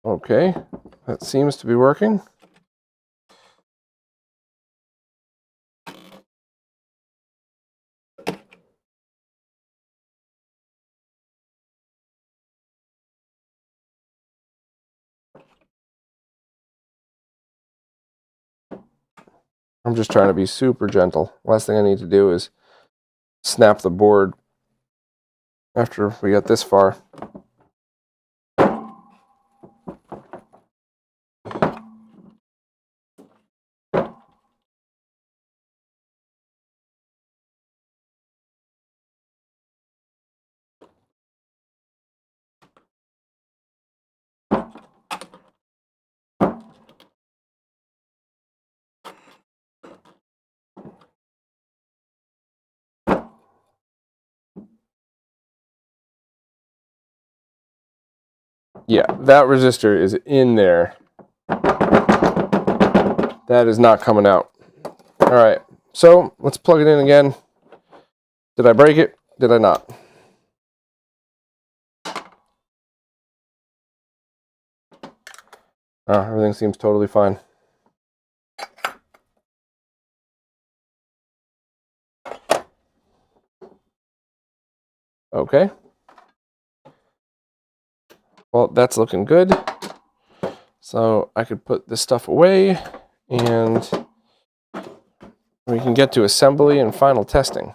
Okay, that seems to be working. I'm just trying to be super gentle. Last thing I need to do is snap the board after we get this far. Yeah, that resistor is in there. That is not coming out. All right, so let's plug it in again. Did I break it? Did I not? Oh, everything seems totally fine. Okay. Well, that's looking good. So I could put this stuff away and we can get to assembly and final testing.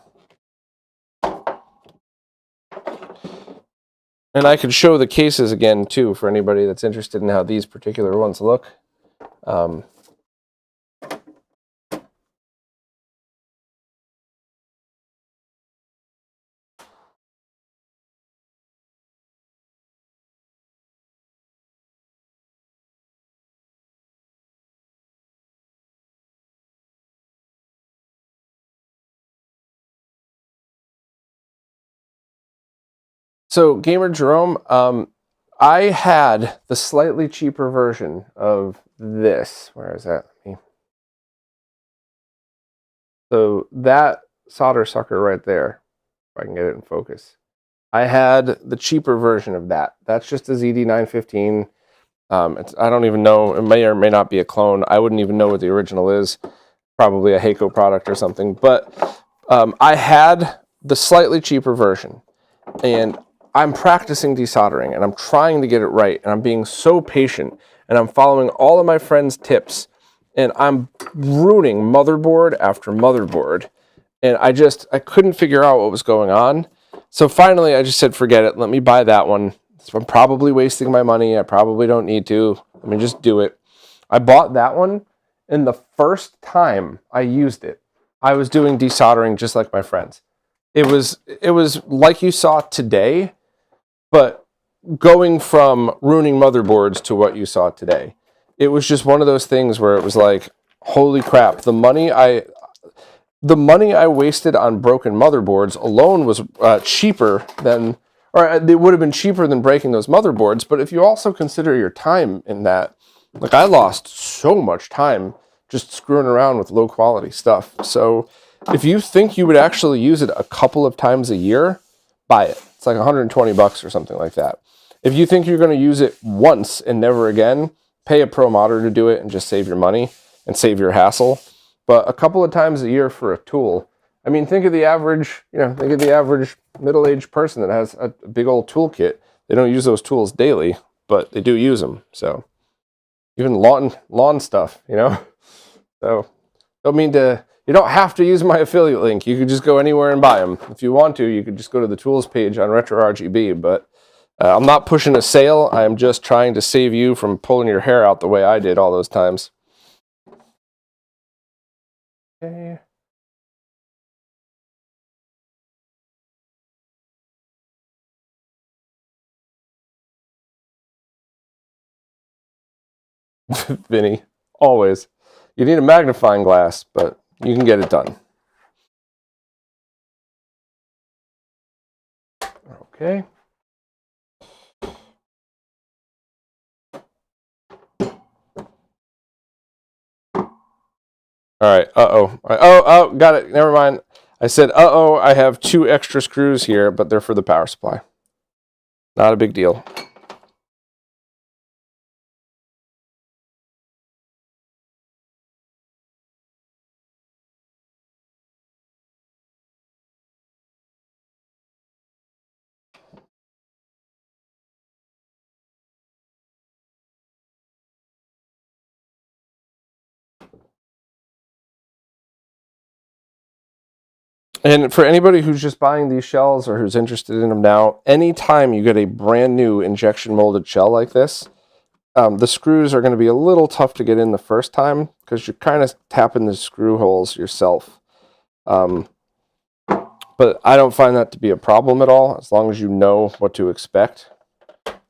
And I could show the cases again too for anybody that's interested in how these particular ones look. So Gamer Jerome, I had the slightly cheaper version of this. Where is that? So that solder sucker right there, if I can get it in focus. I had the cheaper version of that. That's just a ZD915. I don't even know. It may or may not be a clone. I wouldn't even know what the original is. Probably a Heiko product or something. But I had the slightly cheaper version. And I'm practicing desoldering. And I'm trying to get it right. And I'm being so patient. And I'm following all of my friends' tips. And I'm ruining motherboard after motherboard. And I couldn't figure out what was going on. So finally, I just said, forget it. Let me buy that one. So I'm probably wasting my money. I probably don't need to. Let me just do it. I bought that one, and the first time I used it, I was doing desoldering just like my friends. It was like you saw today, but going from ruining motherboards to what you saw today. It was just one of those things where it was like, holy crap, the money I wasted on broken motherboards alone was cheaper than, or it would have been cheaper than breaking those motherboards. But if you also consider your time in that, like I lost so much time just screwing around with low quality stuff. So if you think you would actually use it a couple of times a year, buy it. It's like 120 bucks or something like that. If you think you're going to use it once and never again, pay a pro modder to do it and just save your money and save your hassle. But a couple of times a year for a tool. I mean, think of the average middle-aged person that has a big old toolkit. They don't use those tools daily, but they do use them. So even lawn stuff, So you don't have to use my affiliate link. You could just go anywhere and buy them. If you want to, you could just go to the tools page on RetroRGB. But I'm not pushing a sale. I'm just trying to save you from pulling your hair out the way I did all those times. Okay. Vinny, always. You need a magnifying glass, but you can get it done. Okay. All right. Oh, got it. Never mind. I said, I have 2 extra screws here, but they're for the power supply. Not a big deal. And for anybody who's just buying these shells or who's interested in them now, anytime you get a brand new injection molded shell like this, the screws are going to be a little tough to get in the first time because you're kind of tapping the screw holes yourself. But I don't find that to be a problem at all as long as you know what to expect.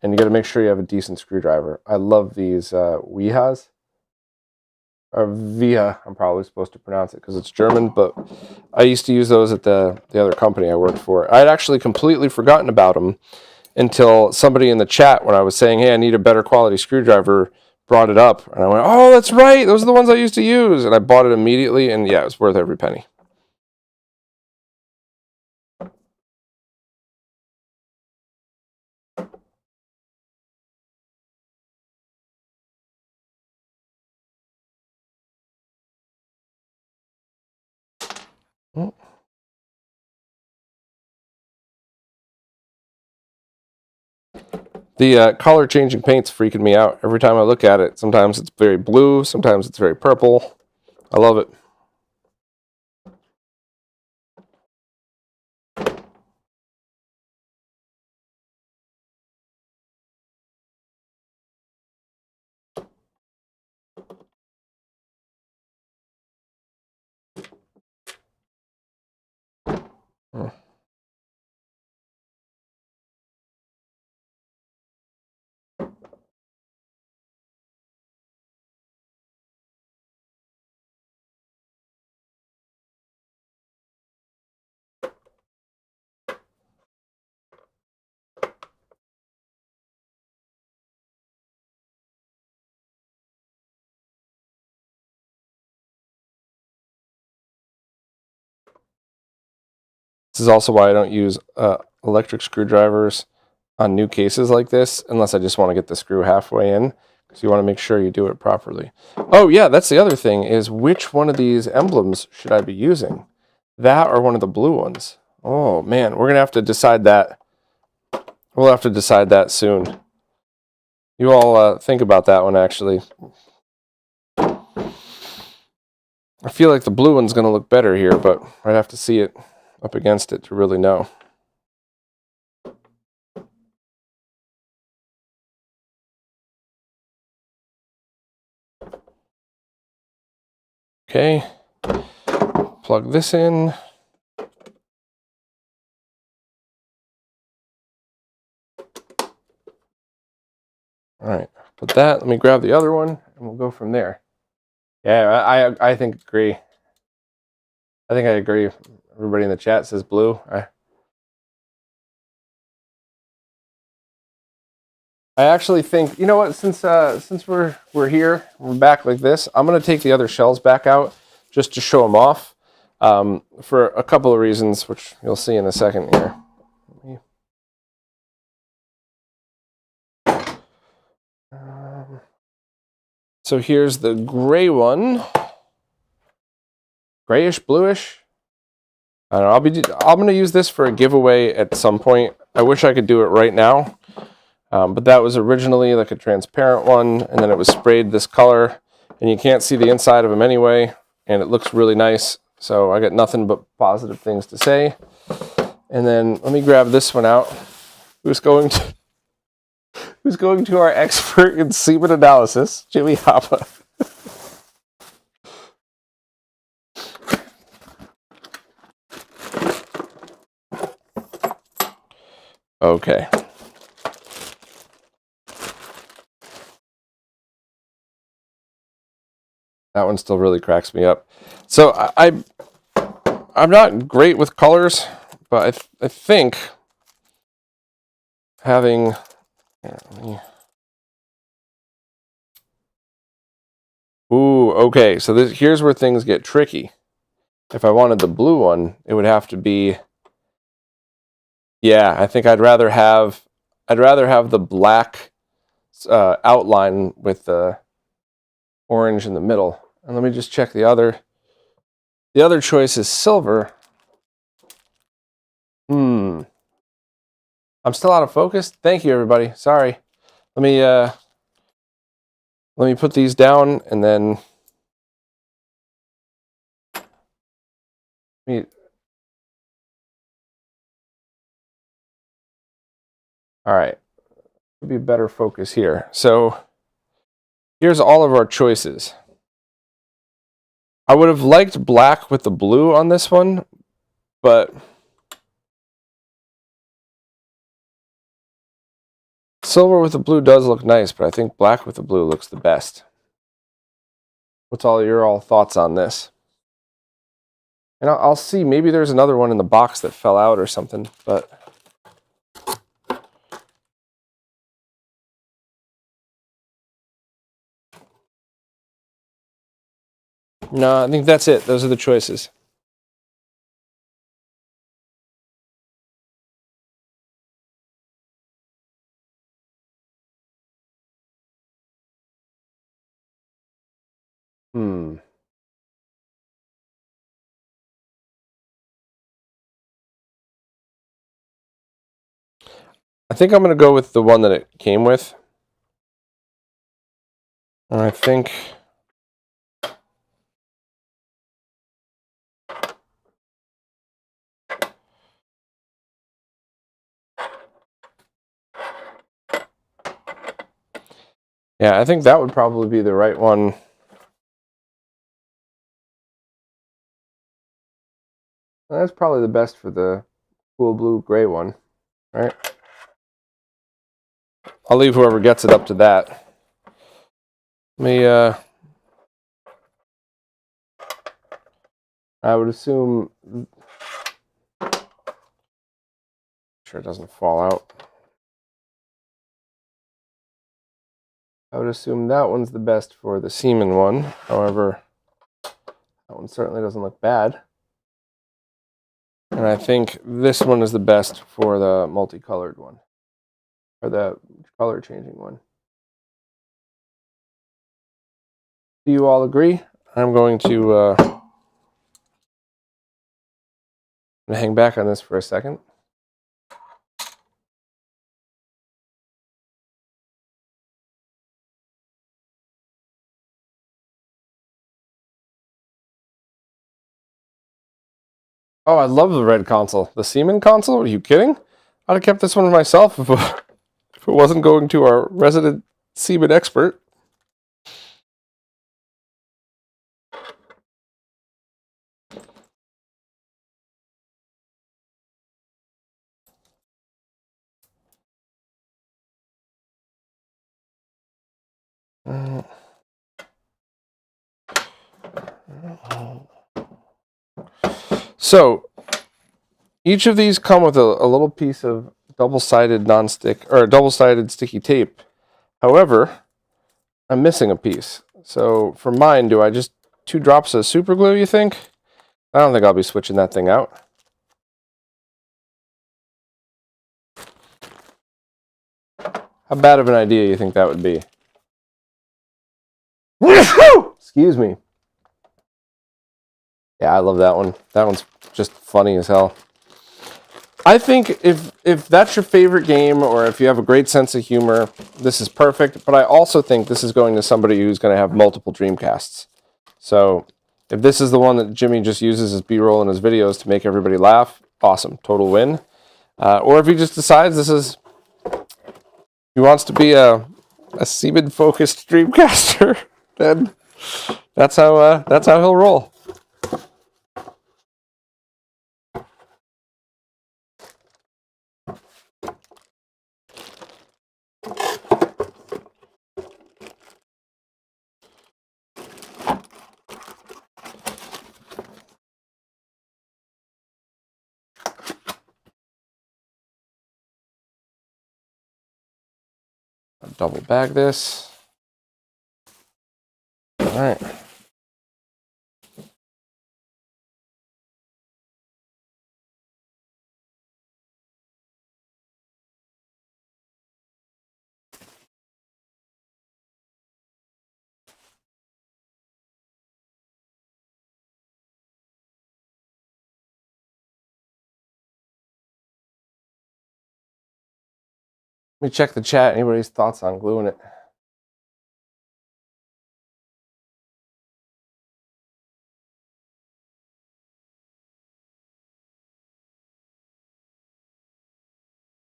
And you got to make sure you have a decent screwdriver. I love these Wihas. Or Via, I'm probably supposed to pronounce it because it's German, but I used to use those at the other company I worked for. I'd actually completely forgotten about them until somebody in the chat, when I was saying, hey, I need a better quality screwdriver, brought it up. And I went, oh, that's right. Those are the ones I used to use. And I bought it immediately, and yeah, it was worth every penny. The color changing paint's freaking me out every time I look at it. Sometimes it's very blue, sometimes it's very purple. I love it. This is also why I don't use electric screwdrivers on new cases like this, unless I just want to get the screw halfway in, because you want to make sure you do it properly. Oh yeah, that's the other thing, is which one of these emblems should I be using? That or one of the blue ones? Oh man, we're going to have to decide that. We'll have to decide that soon. You all think about that one, actually. I feel like the blue one's going to look better here, but I'd have to see it up against it to really know. Okay, plug this in. All right, put that. Let me grab the other one, and we'll go from there. Yeah, I think agree. I think I agree. Everybody in the chat says blue. I actually think, you know what? Since we're here, we're back like this. I'm gonna take the other shells back out just to show them off for a couple of reasons, which you'll see in a second here. So here's the gray one, grayish, bluish. I don't know. I'm gonna use this for a giveaway at some point. I wish I could do it right now, but that was originally like a transparent one, and then it was sprayed this color, and you can't see the inside of them anyway, and it looks really nice. So I got nothing but positive things to say. And then let me grab this one out. Who's going to our expert in semen analysis, Jimmy Hoppa. Okay. That one still really cracks me up. So I'm not great with colors, but I think having... Ooh, okay. So here's where things get tricky. If I wanted the blue one, it would have to be... Yeah, I think I'd rather have the black outline with the orange in the middle. And let me just check the other. The other choice is silver. I'm still out of focus. Thank you, everybody. Sorry. Let me put these down, and then All right, be better focus here. So here's all of our choices. I would have liked black with the blue on this one, but silver with the blue does look nice, but I think black with the blue looks the best. What's all your thoughts on this? And I'll see, maybe there's another one in the box that fell out or something, but no, I think that's it. Those are the choices. I think I'm going to go with the one that it came with. And I think... yeah, I think that would probably be the right one. That's probably the best for the cool blue gray one, right? I'll leave whoever gets it up to that. I would assume... sure it doesn't fall out. I would assume that one's the best for the Seaman one. However, that one certainly doesn't look bad. And I think this one is the best for the multicolored one, or the color changing one. Do you all agree? I'm going to hang back on this for a second. Oh, I love the red console. The Seaman console? Are you kidding? I'd have kept this one myself if it wasn't going to our resident Seaman expert. So, each of these come with a little piece of double-sided non-stick, or double-sided sticky tape. However, I'm missing a piece. So for mine, do I just 2 drops of super glue, you think? I don't think I'll be switching that thing out. How bad of an idea you think that would be? Excuse me. Yeah, I love that one. That one's just funny as hell. I think if that's your favorite game, or if you have a great sense of humor, this is perfect. But I also think this is going to somebody who's going to have multiple Dreamcasts. So if this is the one that Jimmy just uses as B-roll in his videos to make everybody laugh, awesome, total win. Or if he just decides he wants to be a Seaman-focused Dreamcaster, then that's how he'll roll. Double bag this. All right. Let me check the chat. Anybody's thoughts on gluing it?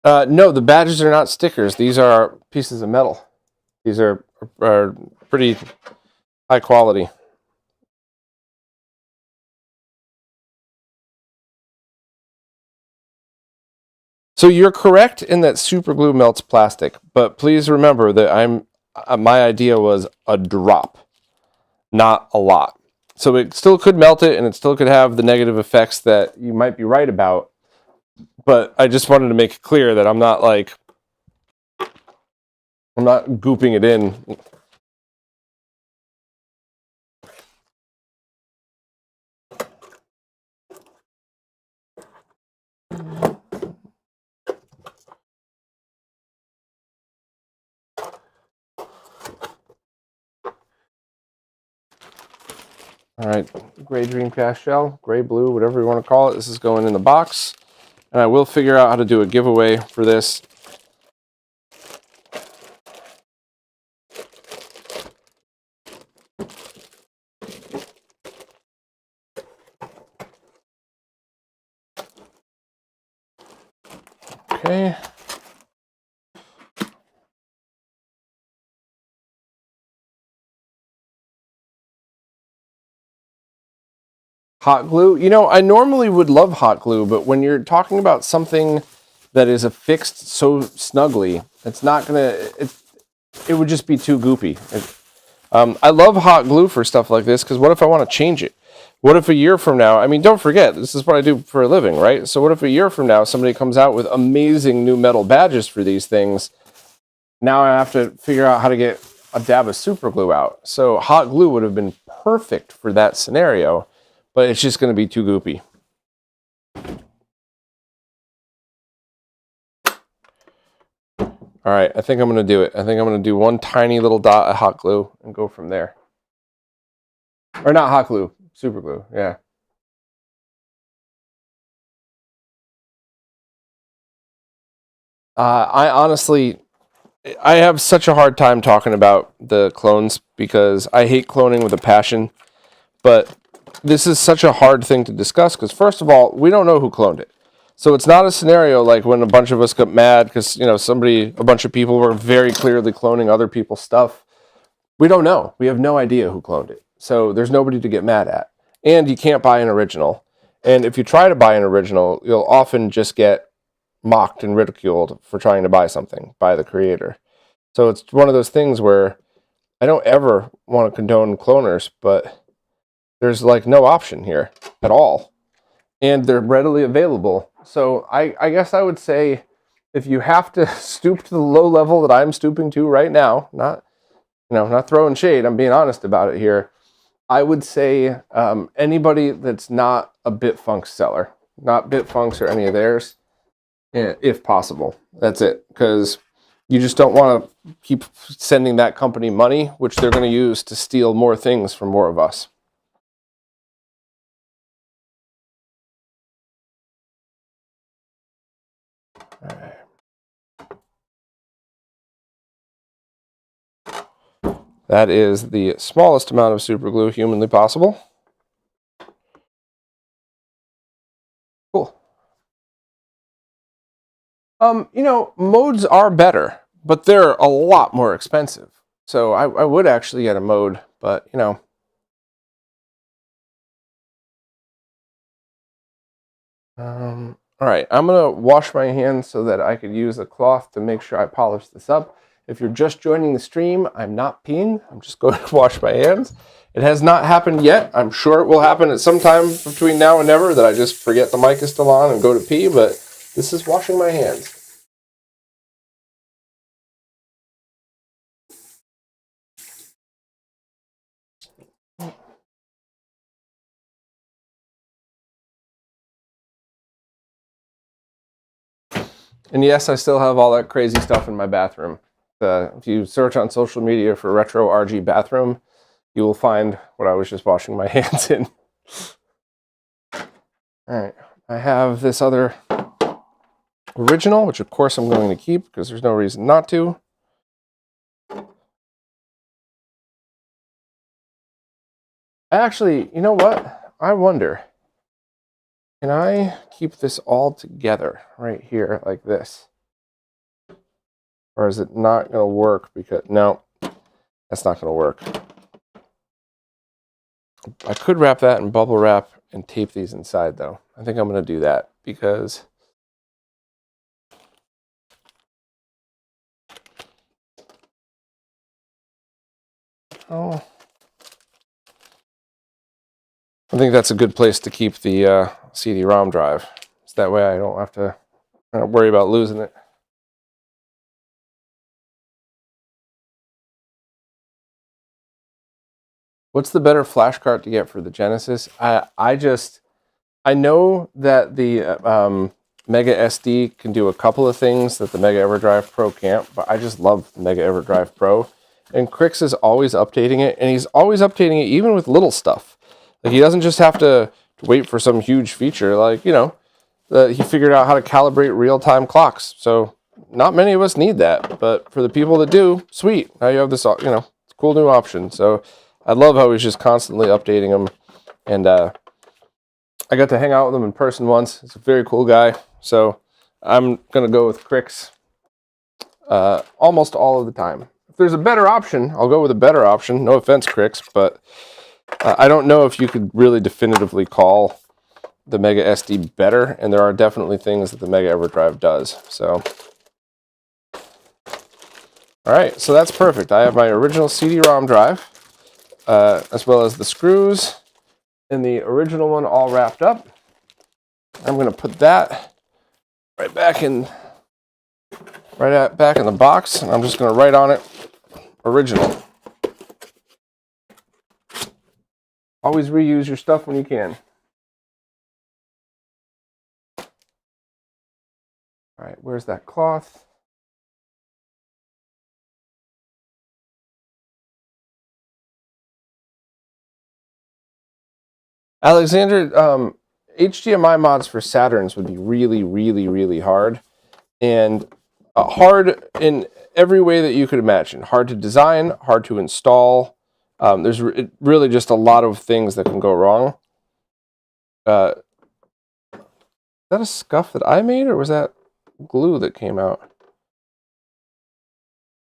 No, the badges are not stickers. These are pieces of metal. These are pretty high quality. So you're correct in that super glue melts plastic, but please remember that my idea was a drop, not a lot. So it still could melt it, and it still could have the negative effects that you might be right about. But I just wanted to make it clear that I'm not gooping it in. All right, gray Dreamcast shell, gray, blue, whatever you want to call it. This is going in the box, and I will figure out how to do a giveaway for this. Okay. Hot glue. You know, I normally would love hot glue, but when you're talking about something that is affixed so snugly, it's not gonna. It would just be too goopy. I love hot glue for stuff like this because what if I want to change it? What if a year from now? I mean, don't forget, this is what I do for a living, right? So what if a year from now somebody comes out with amazing new metal badges for these things? Now I have to figure out how to get a dab of super glue out. So hot glue would have been perfect for that scenario, but it's just going to be too goopy. All right, I think I'm going to do it. I think I'm going to do one tiny little dot of hot glue and go from there. Or not hot glue, super glue, yeah. I honestly, I have such a hard time talking about the clones because I hate cloning with a passion. But this is such a hard thing to discuss because, first of all, we don't know who cloned it. So it's not a scenario like when a bunch of us got mad because, you know, a bunch of people were very clearly cloning other people's stuff. We don't know. We have no idea who cloned it. So there's nobody to get mad at. And you can't buy an original. And if you try to buy an original, you'll often just get mocked and ridiculed for trying to buy something by the creator. So it's one of those things where I don't ever want to condone cloners, but there's like no option here at all. And they're readily available. So I guess I would say if you have to stoop to the low level that I'm stooping to right now, not throwing shade, I'm being honest about it here. I would say anybody that's not a Bitfunks seller, not Bitfunks or any of theirs, if possible. That's it. Because you just don't want to keep sending that company money, which they're going to use to steal more things from more of us. That is the smallest amount of super glue humanly possible. Cool. Modes are better, but they're a lot more expensive. So I would actually get a mode, but all right, I'm gonna wash my hands so that I could use a cloth to make sure I polish this up. If you're just joining the stream, I'm not peeing. I'm just going to wash my hands. It has not happened yet. I'm sure it will happen at some time between now and never that I just forget the mic is still on and go to pee, but this is washing my hands. And yes, I still have all that crazy stuff in my bathroom. If you search on social media for RetroRGB bathroom, you will find what I was just washing my hands in. All right, I have this other original, which of course I'm going to keep because there's no reason not to. Actually, you know what? I wonder, can I keep this all together right here like this? Or is it not going to work? Because no, that's not going to work. I could wrap that in bubble wrap and tape these inside, though. I think I'm going to do that because I think that's a good place to keep the CD-ROM drive. So that way I don't have to worry about losing it. What's the better flash card to get for the Genesis? I know that the Mega SD can do a couple of things that the Mega EverDrive Pro can't, but I just love the Mega EverDrive Pro. And Crix is always updating it, and he's always updating it even with little stuff. Like, he doesn't just have to wait for some huge feature. Like, you know, he figured out how to calibrate real-time clocks. So not many of us need that, but for the people that do, sweet. Now you have this, you know, cool new option. So I love how he's just constantly updating them. And I got to hang out with him in person once. He's a very cool guy. So I'm going to go with Crix almost all of the time. If there's a better option, I'll go with a better option. No offense, Crix, but I don't know if you could really definitively call the Mega SD better, and there are definitely things that the Mega EverDrive does. So, all right, so that's perfect. I have my original CD-ROM drive, as well as the screws in the original one all wrapped up. I'm going to put that back in the box, and I'm just going to write on it original. Always reuse your stuff when you can. All right, where's that cloth? Alexander, HDMI mods for Saturns would be really, really, really hard. And hard in every way that you could imagine. Hard to design, hard to install. There's really just a lot of things that can go wrong. Is that a scuff that I made, or was that glue that came out?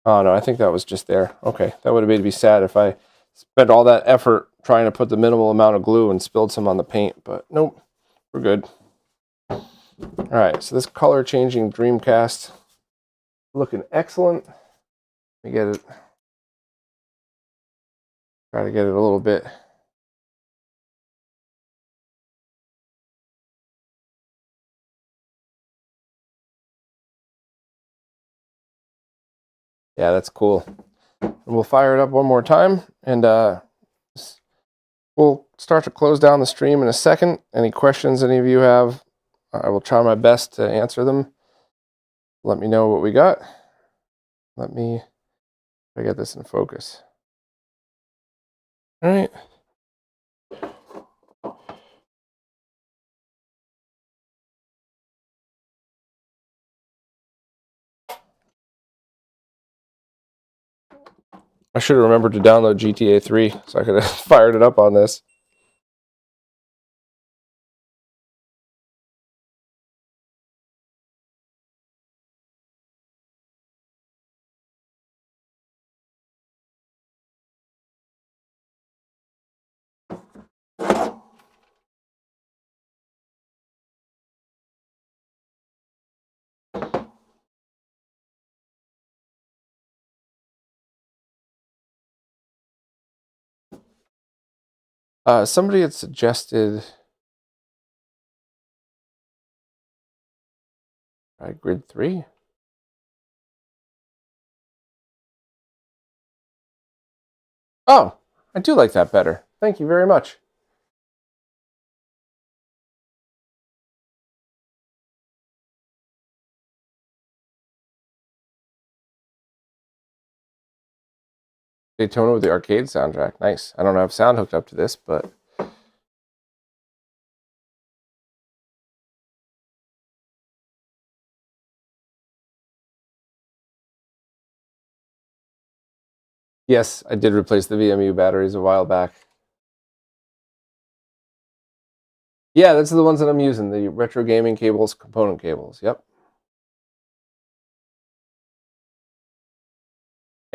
Oh, no, I think that was just there. Okay, that would have made me sad if I spent all that effort trying to put the minimal amount of glue and spilled some on the paint, but nope, we're good. All right, so this color changing Dreamcast looking excellent. Let me get it. Try to get it a little bit. Yeah, that's cool. And we'll fire it up one more time, and we'll start to close down the stream in a second. Any questions any of you have, I will try my best to answer them. Let me know what we got. Let me try to get this in focus. All right. I should have remembered to download GTA 3 so I could have fired it up on this. Somebody had suggested grid 3. Oh, I do like that better. Thank you very much. Daytona with the arcade soundtrack. Nice. I don't have sound hooked up to this, but yes, I did replace the VMU batteries a while back. Yeah, that's the ones that I'm using, the retro gaming cables, component cables. Yep.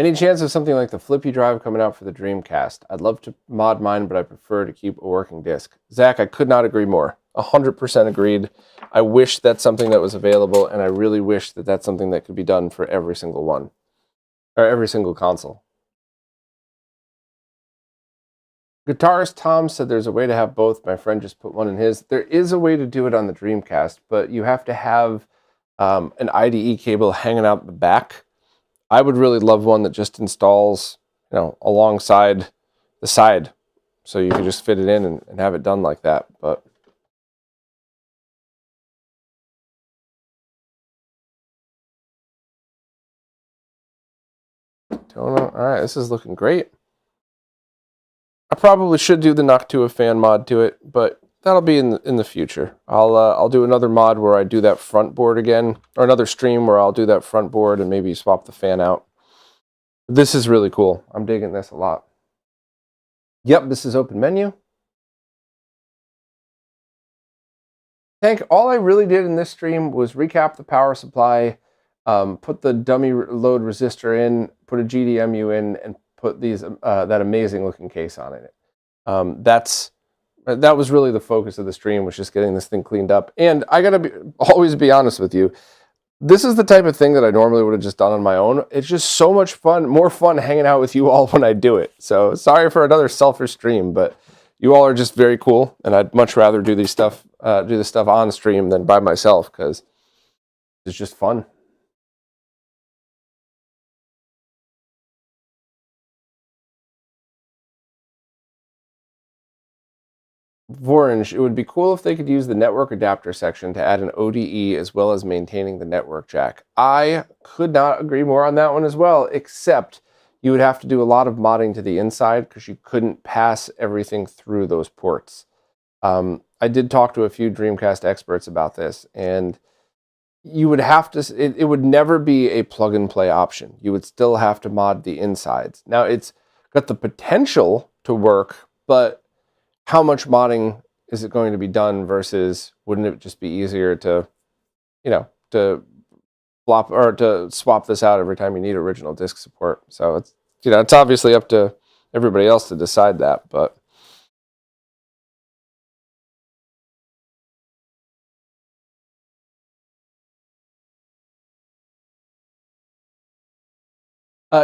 Any chance of something like the flippy drive coming out for the Dreamcast? I'd love to mod mine, but I prefer to keep a working disc. Zach, I could not agree more. 100% agreed. I wish that's something that was available, and I really wish that that's something that could be done for every single one, or every single console. Guitarist Tom said there's a way to have both. My friend just put one in his. There is a way to do it on the Dreamcast, but you have to have an IDE cable hanging out the back. I would really love one that just installs, alongside the side, so you can just fit it in and have it done like that. But don't know. All right, this is looking great. I probably should do the Noctua fan mod to it, but that'll be in the future. I'll do another mod where I do that front board again, or another stream where I'll do that front board and maybe swap the fan out. This is really cool. I'm digging this a lot. Yep, this is open menu. Tank, all I really did in this stream was recap the power supply, put the dummy load resistor in, put a GDMU in, and put these that amazing looking case on it. That was really the focus of the stream, was just getting this thing cleaned up. And I gotta always be honest with you, this is the type of thing that I normally would have just done on my own. It's just so much fun, more fun hanging out with you all when I do it. So sorry for another selfish stream, but you all are just very cool, and I'd much rather do this stuff on stream than by myself, because it's just fun. Vorange, it would be cool if they could use the network adapter section to add an ODE as well as maintaining the network jack. I could not agree more on that one as well, except you would have to do a lot of modding to the inside because you couldn't pass everything through those ports. I did talk to a few Dreamcast experts about this, and you would have to, it would never be a plug and play option. You would still have to mod the insides. Now, it's got the potential to work, but how much modding is it going to be done versus wouldn't it just be easier to, to swap this out every time you need original disk support? So it's, it's obviously up to everybody else to decide that, but.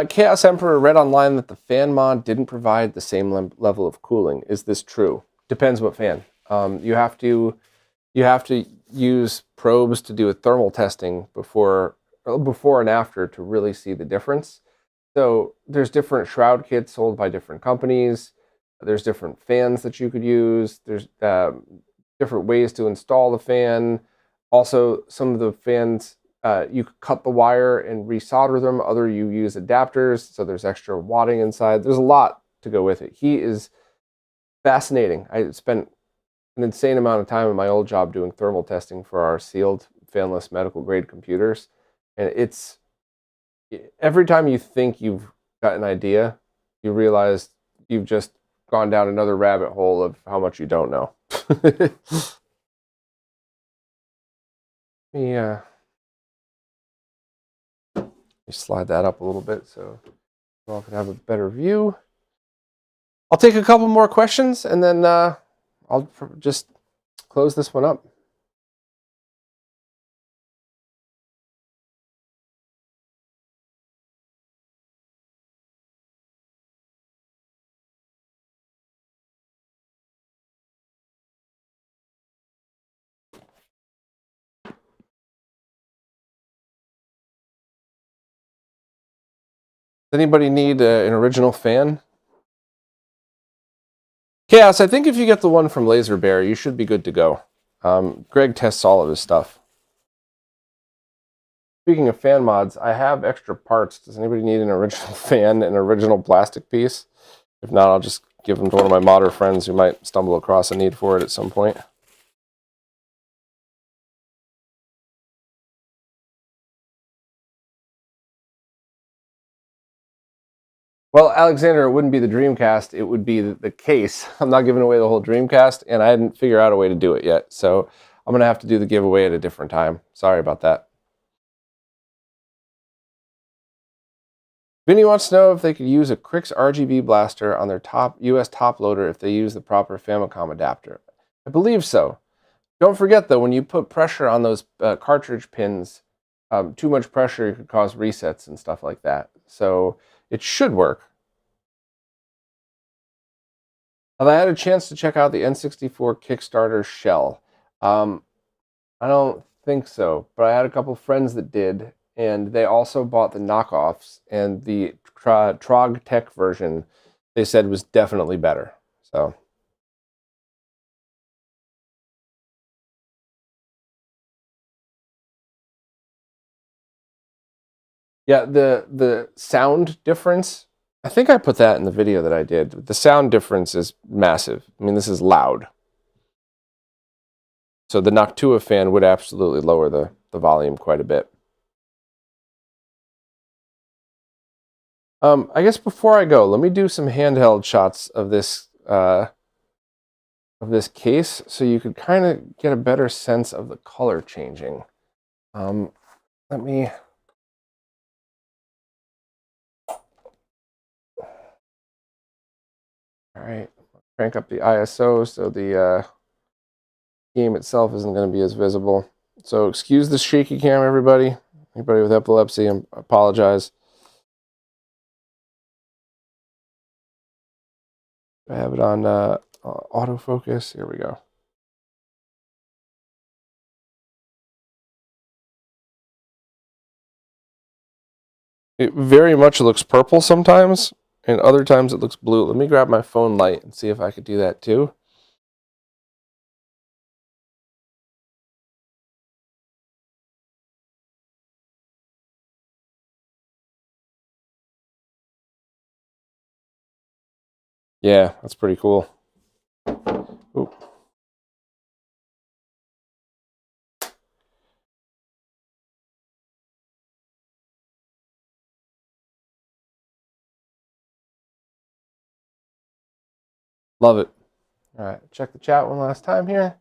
Chaos Emperor read online that the fan mod didn't provide the same level of cooling. Is this true? Depends what fan. You have to use probes to do a thermal testing before and after to really see the difference. So there's different shroud kits sold by different companies. There's different fans that you could use. There's different ways to install the fan. Also, some of the fans, you could cut the wire and resolder them. Other, you use adapters, so there's extra wadding inside. There's a lot to go with it. He is fascinating. I spent an insane amount of time in my old job doing thermal testing for our sealed, fanless medical grade computers. And it's, every time you think you've got an idea, you realize you've just gone down another rabbit hole of how much you don't know. Yeah. Slide that up a little bit so you all can have a better view. I'll take a couple more questions and then I'll just close this one up. Does anybody need an original fan? Chaos, I think if you get the one from Laser Bear, you should be good to go. Greg tests all of his stuff. Speaking of fan mods, I have extra parts. Does anybody need an original fan, an original plastic piece? If not, I'll just give them to one of my modder friends who might stumble across a need for it at some point. Well, Alexander, it wouldn't be the Dreamcast, it would be the case. I'm not giving away the whole Dreamcast, and I hadn't figured out a way to do it yet. So I'm going to have to do the giveaway at a different time. Sorry about that. Vinny wants to know if they could use a Crix RGB blaster on their US top loader if they use the proper Famicom adapter. I believe so. Don't forget though, when you put pressure on those cartridge pins, too much pressure could cause resets and stuff like that. So it should work. Have I had a chance to check out the N64 Kickstarter shell? I don't think so, but I had a couple friends that did, and they also bought the knockoffs, and the Trog Tech version they said was definitely better. So yeah, the sound difference, I think I put that in the video that I did. The sound difference is massive. I mean, this is loud. So the Noctua fan would absolutely lower the volume quite a bit. I guess before I go, let me do some handheld shots of this case so you could kind of get a better sense of the color changing. Let me... All right, crank up the ISO so the game itself isn't going to be as visible. So excuse the shaky cam, everybody. Anybody with epilepsy, I apologize. I have it on autofocus. Here we go. It very much looks purple sometimes, and other times it looks blue. Let me grab my phone light and see if I could do that too. Yeah, that's pretty cool. Oop. Love it. All right, check the chat one last time here.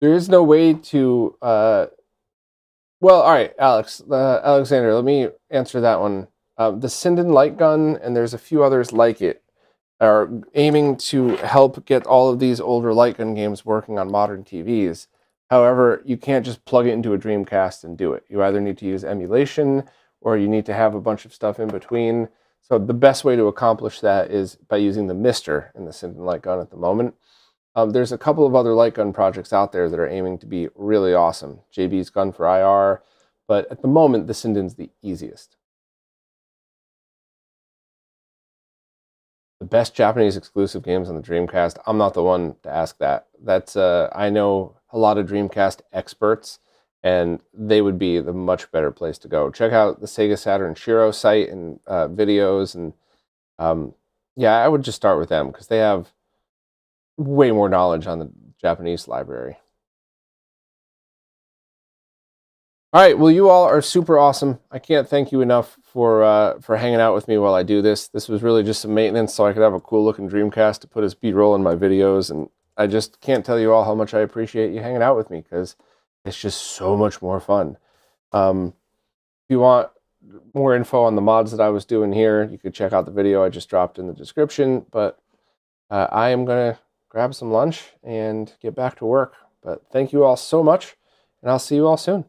There is no way to, well, all right, Alexander, let me answer that one. The Sinden light gun, and there's a few others like it, are aiming to help get all of these older light gun games working on modern TVs. However, you can't just plug it into a Dreamcast and do it. You either need to use emulation, or you need to have a bunch of stuff in between. So the best way to accomplish that is by using the Mister in the Sinden light gun at the moment. There's a couple of other light gun projects out there that are aiming to be really awesome. JB's gun for IR, but at the moment, the Sinden's the easiest. The best Japanese exclusive games on the Dreamcast, I'm not the one to ask that. That's I know a lot of Dreamcast experts, and they would be the much better place to go. Check out the Sega Saturn Shiro site and videos, and yeah, I would just start with them because they have way more knowledge on the Japanese library. All right, well, you all are super awesome. I can't thank you enough for hanging out with me while I do this. This was really just some maintenance so I could have a cool looking Dreamcast to put as B-roll in my videos, and I just can't tell you all how much I appreciate you hanging out with me because it's just so much more fun. If you want more info on the mods that I was doing here, you could check out the video I just dropped in the description, but I am going to grab some lunch and get back to work. But thank you all so much, and I'll see you all soon.